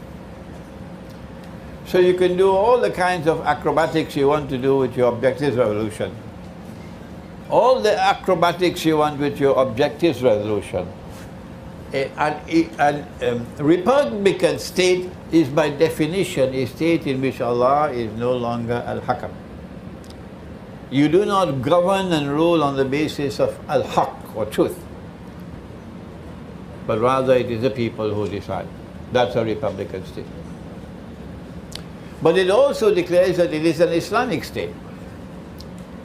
So you can do all the kinds of acrobatics you want to do with your objectives resolution. All the acrobatics you want with your objectives resolution. A Republican state is by definition a state in which Allah is no longer Al-Hakam. You do not govern and rule on the basis of Al-Haq or truth, but rather it is the people who decide. That's a Republican state. But it also declares that it is an Islamic state.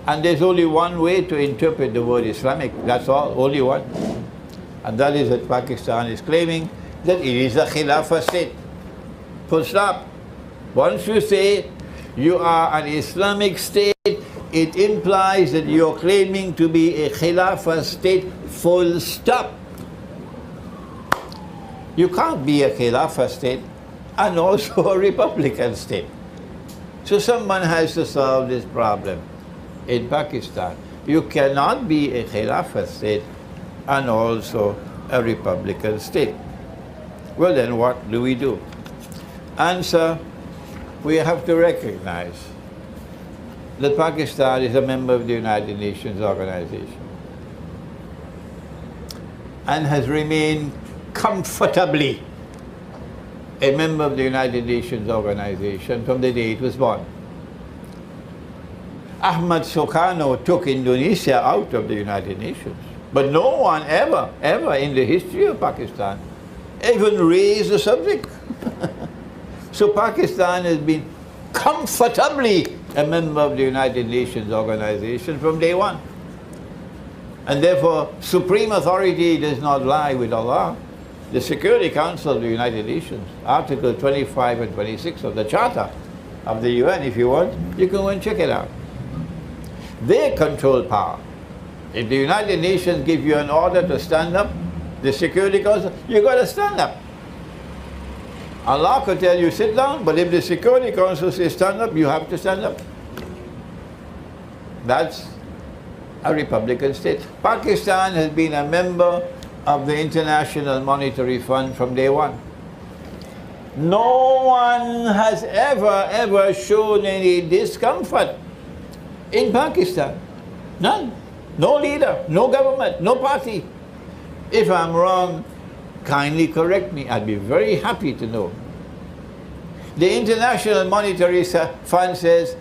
And there's only one way to interpret the word Islamic, that's all, only one. And that is that Pakistan is claiming that it is a Khilafah state. Full stop. Once you say you are an Islamic state, it implies that you're claiming to be a Khilafah state, full stop. You can't be a Khilafah state and also a Republican state. So someone has to solve this problem in Pakistan. You cannot be a Khilafah state and also a Republican state. Well then, what do we do? Answer, we have to recognize that Pakistan is a member of the United Nations organization and has remained comfortably a member of the United Nations organization from the day it was born. Ahmad Sukarno took Indonesia out of the United Nations, but no one ever in the history of Pakistan even raised the subject. So Pakistan has been comfortably a member of the United Nations organization from day one. And therefore, supreme authority does not lie with Allah. The Security Council of the United Nations, Article 25 and 26 of the Charter of the UN, if you want, you can go and check it out. They control power. If the United Nations give you an order to stand up, the Security Council, you got to stand up. Allah could tell you sit down, but if the Security Council says stand up, you have to stand up. That's a Republican state. Pakistan has been a member of the International Monetary Fund from day one. No one has ever shown any discomfort in Pakistan. None. No leader, no government, no party. If I'm wrong, kindly correct me. I'd be very happy to know. The International Monetary Fund says,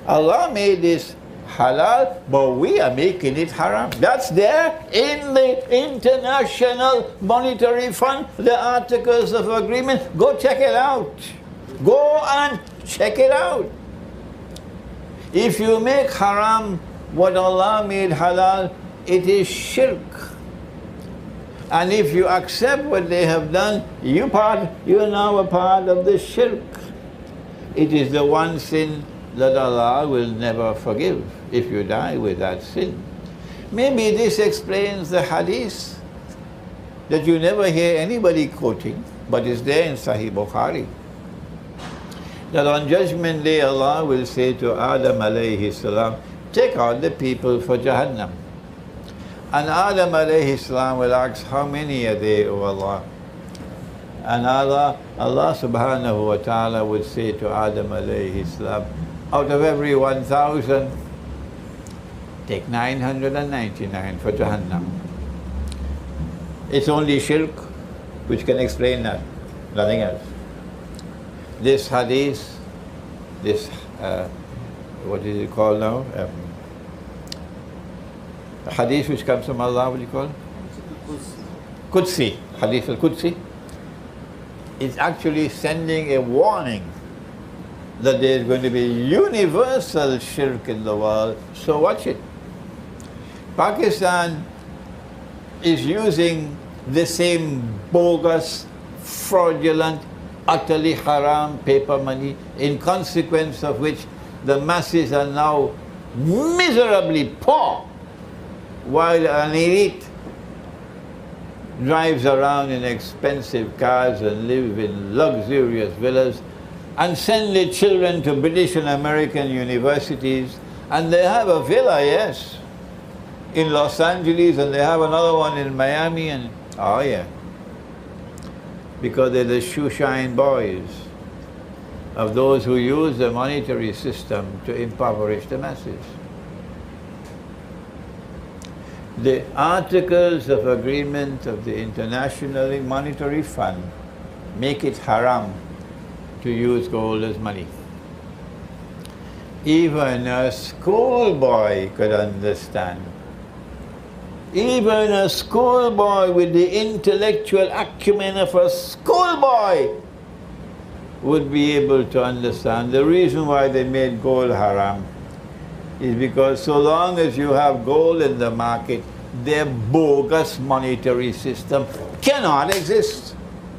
Allah made this halal, but we are making it haram. That's there in the International Monetary Fund, the Articles of Agreement. Go check it out. Go and check it out. If you make haram what Allah made halal, it is shirk. And if you accept what they have done, you are now a part of the shirk. It is the one sin that Allah will never forgive if you die with that sin. Maybe this explains the hadith that you never hear anybody quoting, but is there in Sahih Bukhari. That on Judgment Day Allah will say to Adam alayhi salam, take out the people for Jahannam. And Adam alayhi salam will ask, how many are they, O Allah? And Allah subhanahu wa ta'ala would say to Adam alayhi salam, out of every 1,000, take 999 for Jahannam. It's only shirk which can explain that, nothing else. This hadith, this, what is it called now? A hadith which comes from Allah, what do you call it? Qudsi, hadith al-Qudsi. It's actually sending a warning that there is going to be universal shirk in the world, so watch it. Pakistan is using the same bogus, fraudulent, utterly haram paper money, in consequence of which the masses are now miserably poor, while an elite drives around in expensive cars and live in luxurious villas and send their children to British and American universities, and they have a villa, yes, in Los Angeles, and they have another one in Miami, and oh yeah, because they're the shoeshine boys of those who use the monetary system to impoverish the masses. The Articles of Agreement of the International Monetary Fund make it haram to use gold as money. Even a schoolboy could understand. Even a schoolboy with the intellectual acumen of a schoolboy would be able to understand. The reason why they made gold haram is because so long as you have gold in the market, their bogus monetary system cannot exist.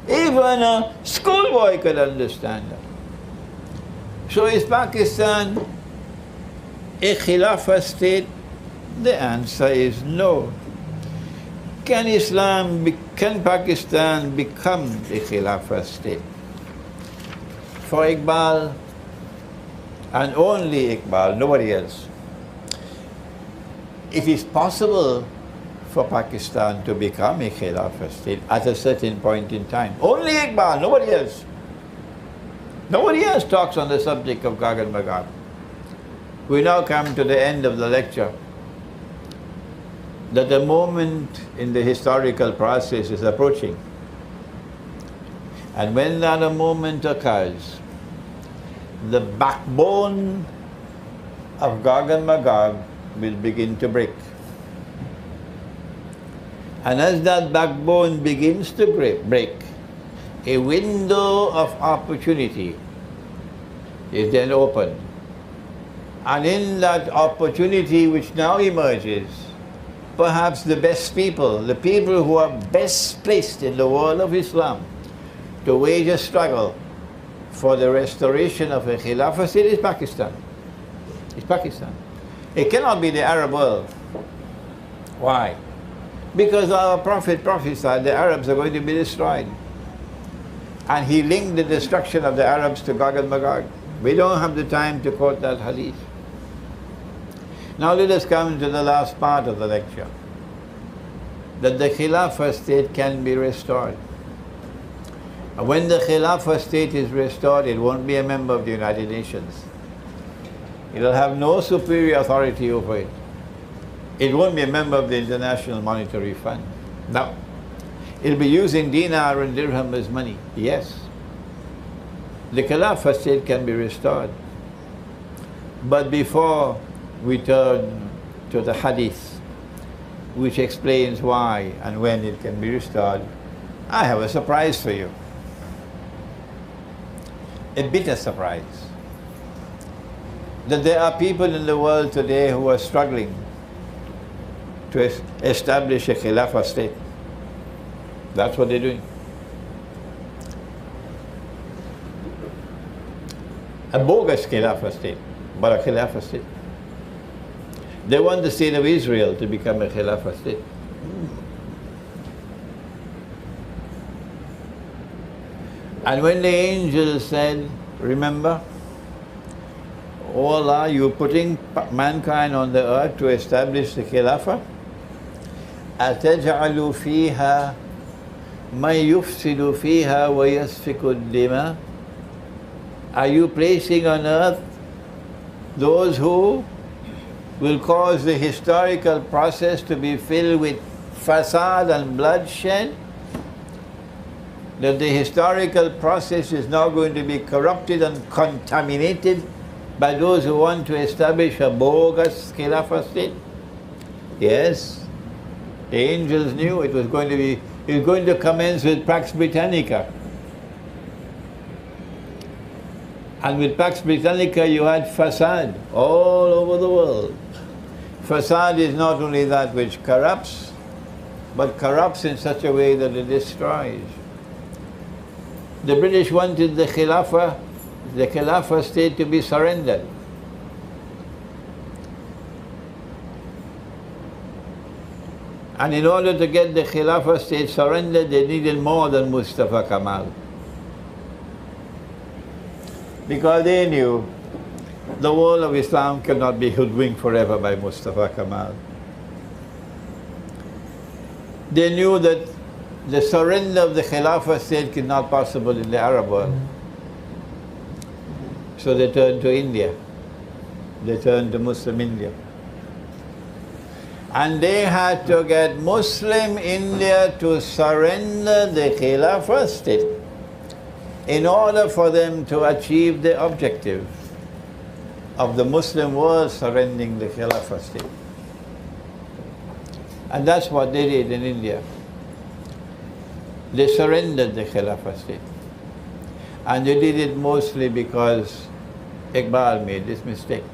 Even a schoolboy could understand that. So is Pakistan a Khilafah state? The answer is no. can Pakistan become a Khilafah state? For Iqbal, and only Iqbal, nobody else, it is possible for Pakistan to become a Khilafah state at a certain point in time. Only Iqbal, nobody else. Nobody else talks on the subject of Gag and Magog. We now come to the end of the lecture, that the moment in the historical process is approaching. And when that moment occurs, the backbone of Gog and Magog will begin to break. And as that backbone begins to break, a window of opportunity is then opened. And in that opportunity which now emerges, perhaps the best people, the people who are best placed in the world of Islam to wage a struggle for the restoration of a Khilafah state is Pakistan. It's Pakistan. It cannot be the Arab world. Why? Because our Prophet prophesied the Arabs are going to be destroyed. And he linked the destruction of the Arabs to Gog and Magog. We don't have the time to quote that hadith. Now let us come to the last part of the lecture, that the Khilafah state can be restored. And when the Khilafah state is restored, it won't be a member of the United Nations. It will have no superior authority over it. It won't be a member of the International Monetary Fund. No. It'll be using dinar and dirham as money. Yes. The Khilafah state can be restored. But before we turn to the hadith, which explains why and when it can be restored, I have a surprise for you. A bitter surprise. That there are people in the world today who are struggling to establish a Khilafah state. That's what they're doing. A bogus Khilafah state, but a Khilafah state. They want the state of Israel to become a Khilafah state. And when the angel said, remember, O Allah, you're putting mankind on the earth to establish the Khilafah. أَتَجْعَلُ فِيهَا مَنْ يُفْسِدُ فِيهَا وَيَسْفِكُ الدِّمَاءَ. Are you placing on earth those who will cause the historical process to be filled with fasad and bloodshed? That the historical process is now going to be corrupted and contaminated by those who want to establish a bogus Khilafah state? Yes, the angels knew it was going to commence with Pax Britannica. And with Pax Britannica you had fasad all over the world. Fasad is not only that which corrupts, but corrupts in such a way that it destroys. The British wanted the Khilafah state to be surrendered. And in order to get the Khilafah state surrendered, they needed more than Mustafa Kemal. Because they knew the world of Islam cannot be hoodwinked forever by Mustafa Kemal. They knew that the surrender of the Khilafah state is not possible in the Arab world. So they turned to India. They turned to Muslim India. And they had to get Muslim India to surrender the Khilafah state in order for them to achieve the objective of the Muslim world surrendering the Khilafah state. And that's what they did in India. They surrendered the Khilafah state. And they did it mostly because Iqbal made this mistake.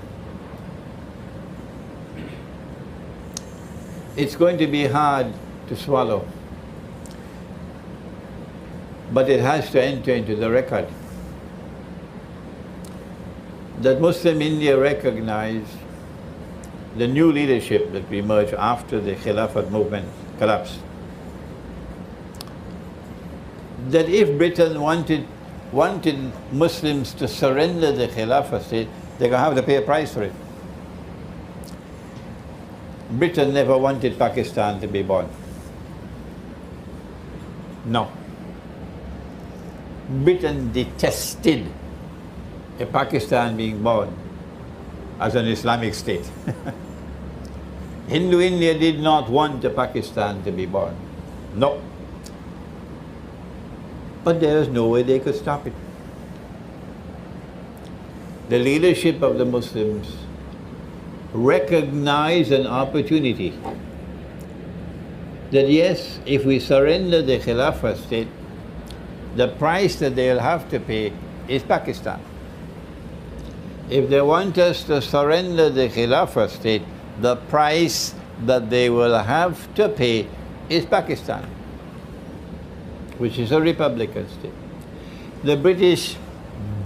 It's going to be hard to swallow, but it has to enter into the record that Muslim India recognized the new leadership that emerged after the Khilafat movement collapsed. that if Britain wanted Muslims to surrender the Khilafah state, they're going to have to pay a price for it. Britain never wanted Pakistan to be born. No. Britain detested a Pakistan being born as an Islamic state. Hindu India did not want a Pakistan to be born. No. But there was no way they could stop it. The leadership of the Muslims recognized an opportunity that yes, if we surrender the Khilafah state, the price that they'll have to pay is Pakistan. If they want us to surrender the Khilafah state, the price that they will have to pay is Pakistan, which is a republican state. The British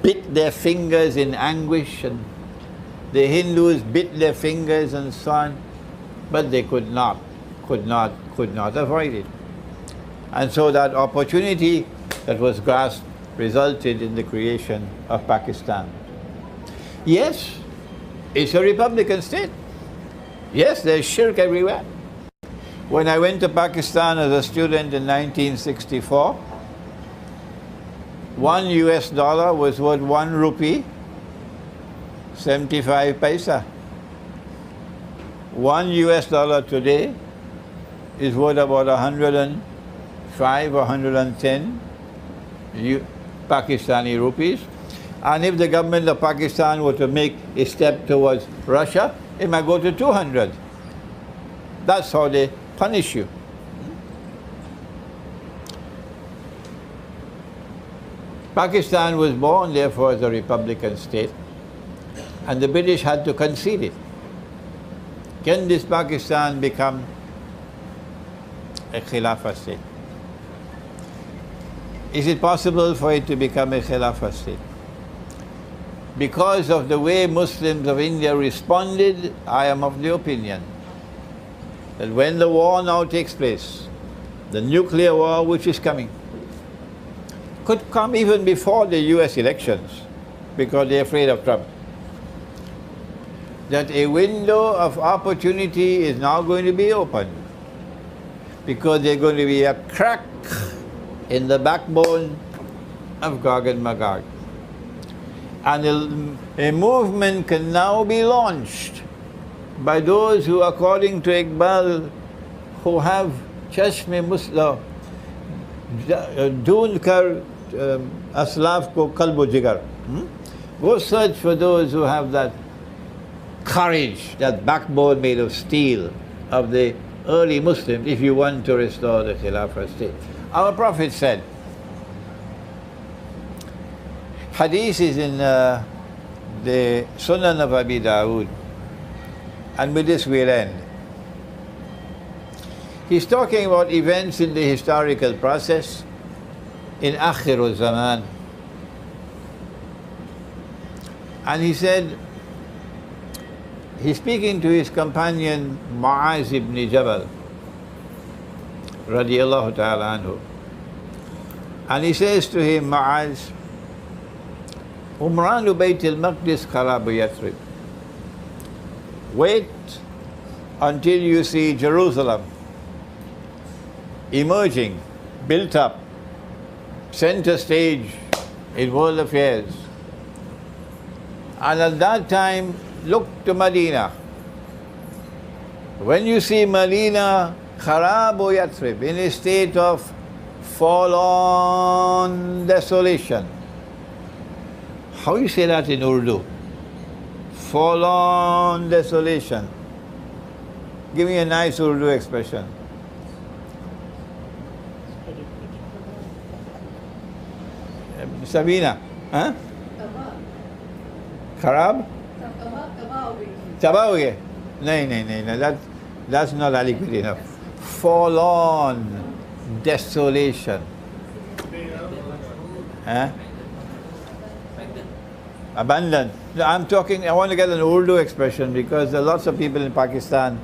bit their fingers in anguish, and the Hindus bit their fingers and so on, but they could not avoid it. And so that opportunity that was grasped resulted in the creation of Pakistan. Yes, it's a republican state. Yes, there's shirk everywhere. When I went to Pakistan as a student in 1964, $1 was worth 1 rupee, 75 paisa. $1 today is worth about 105 or 110 Pakistani rupees. And if the government of Pakistan were to make a step towards Russia, it might go to 200. That's how they punish you. Pakistan was born, therefore, as a republican state, and the British had to concede it. Can this Pakistan become a Khilafah state? Is it possible for it to become a Khilafah state? Because of the way Muslims of India responded, I am of the opinion that when the war now takes place, the nuclear war which is coming, could come even before the US elections, because they're afraid of Trump, that a window of opportunity is now going to be opened, because there's going to be a crack in the backbone of Gog and Magog. And a movement can now be launched by those who, according to Iqbal, who have Chashme Musla, Doon Kar Aslaf Ko Kalbo Jigar. Go search for those who have that courage, that backbone made of steel of the early Muslims, if you want to restore the Khilafah state. Our Prophet said, Hadith is in the Sunan of Abi Dawood, and with this we'll end. He's talking about events in the historical process in Akhirul Zaman. And he said, he's speaking to his companion Mu'az ibn Jabal, radiyallahu ta'ala anhu. And he says to him, Mu'az, Umran Bayt al-Maqdis Kharabu Yathrib. Wait until you see Jerusalem emerging, built up, center stage in world affairs. And at that time, look to Medina. When you see Medina, Kharabu Yathrib, in a state of forlorn desolation. How you say that in Urdu? Forlorn desolation. Give me a nice Urdu expression. Sabina, huh? Kharab? Tabawi. No, that's not adequate enough. Forlorn desolation. Huh? Abandoned. I want to get an Urdu expression because there are lots of people in Pakistan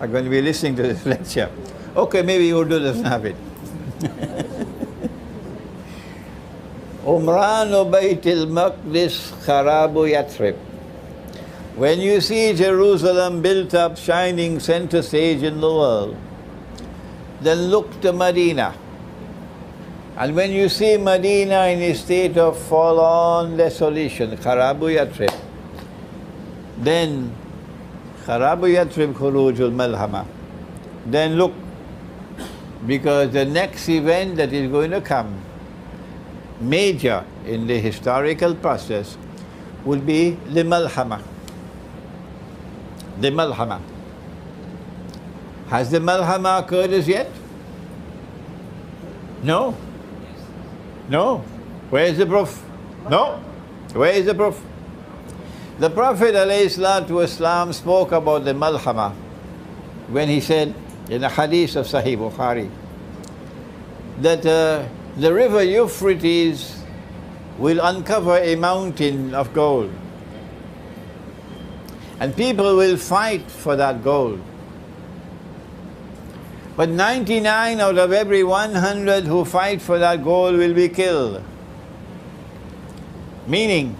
are going to be listening to this lecture. Okay, maybe Urdu doesn't have it. Umran o Bayt al-Maqdis kharabu Yathrib. When you see Jerusalem built up, shining center stage in the world, then look to Medina. And when you see Medina in a state of forlorn desolation, kharabu Yathrib, then kharabu Yathrib khurujul malhama. Then look, because the next event that is going to come, major in the historical process, will be the malhama. The malhama. Has the malhama occurred as yet? No. No. Where is the proof? No. Where is the proof? The Prophet ﷺ spoke about the malhama when he said in the hadith of Sahih Bukhari that the river Euphrates will uncover a mountain of gold, and people will fight for that gold. But 99 out of every 100 who fight for that gold will be killed. Meaning,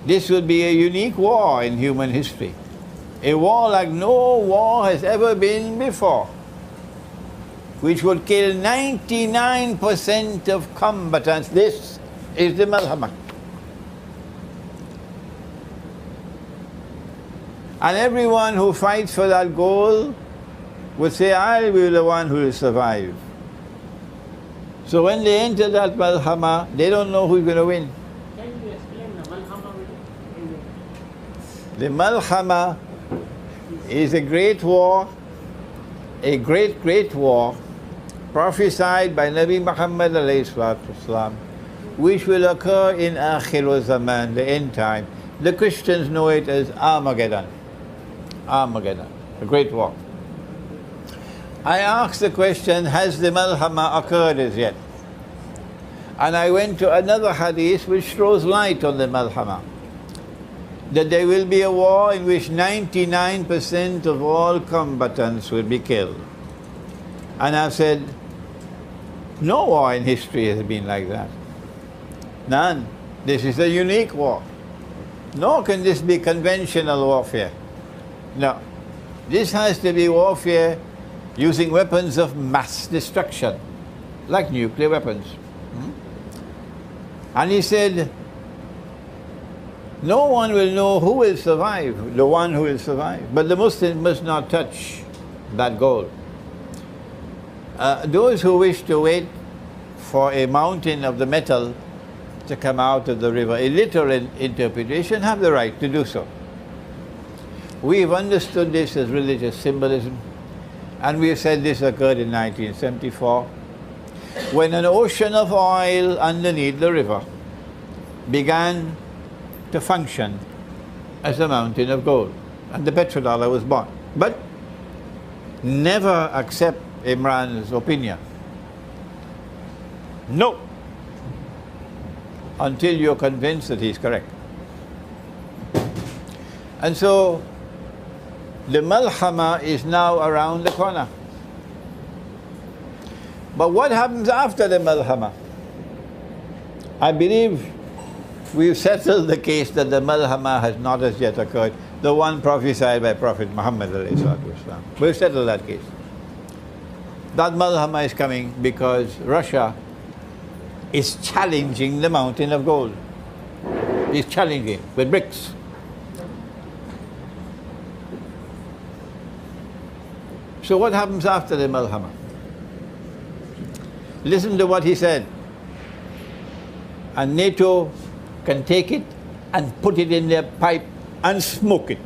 this will be a unique war in human history. A war like no war has ever been before, which would kill 99% of combatants. This is the malhama. And everyone who fights for that goal will say, I will be the one who will survive. So when they enter that malhama, they don't know who's going to win. Can you explain the malhama? The malhama is a great war, a great war, prophesied by Nabi Muhammad ﷺ, which will occur in Akhir Zaman, the end time. The Christians know it as Armageddon. Armageddon, a great war. I asked the question, has the malhama occurred as yet? And I went to another hadith which throws light on the malhama, that there will be a war in which 99% of all combatants will be killed. And I've said, no war in history has been like that. None. This is a unique war. Nor can this be conventional warfare. No. This has to be warfare using weapons of mass destruction, like nuclear weapons. And he said, no one will know who will survive, the one who will survive. But the Muslims must not touch that goal. Those who wish to wait for a mountain of the metal to come out of the river, a literal interpretation, have the right to do so. We've understood this as religious symbolism, and we have said this occurred in 1974, when an ocean of oil underneath the river began to function as a mountain of gold, and the petrodollar was born. But never accept Imran's opinion. No, until you're convinced that he's correct. And so the malhama is now around the corner. But what happens after the malhama? I believe we've settled the case that the malhama has not as yet occurred, the one prophesied by Prophet Muhammad ﷺ. We've settled that case. That malhama is coming because Russia is challenging the mountain of gold. It's challenging with bricks. So what happens after the malhama? Listen to what he said. And NATO can take it and put it in their pipe and smoke it.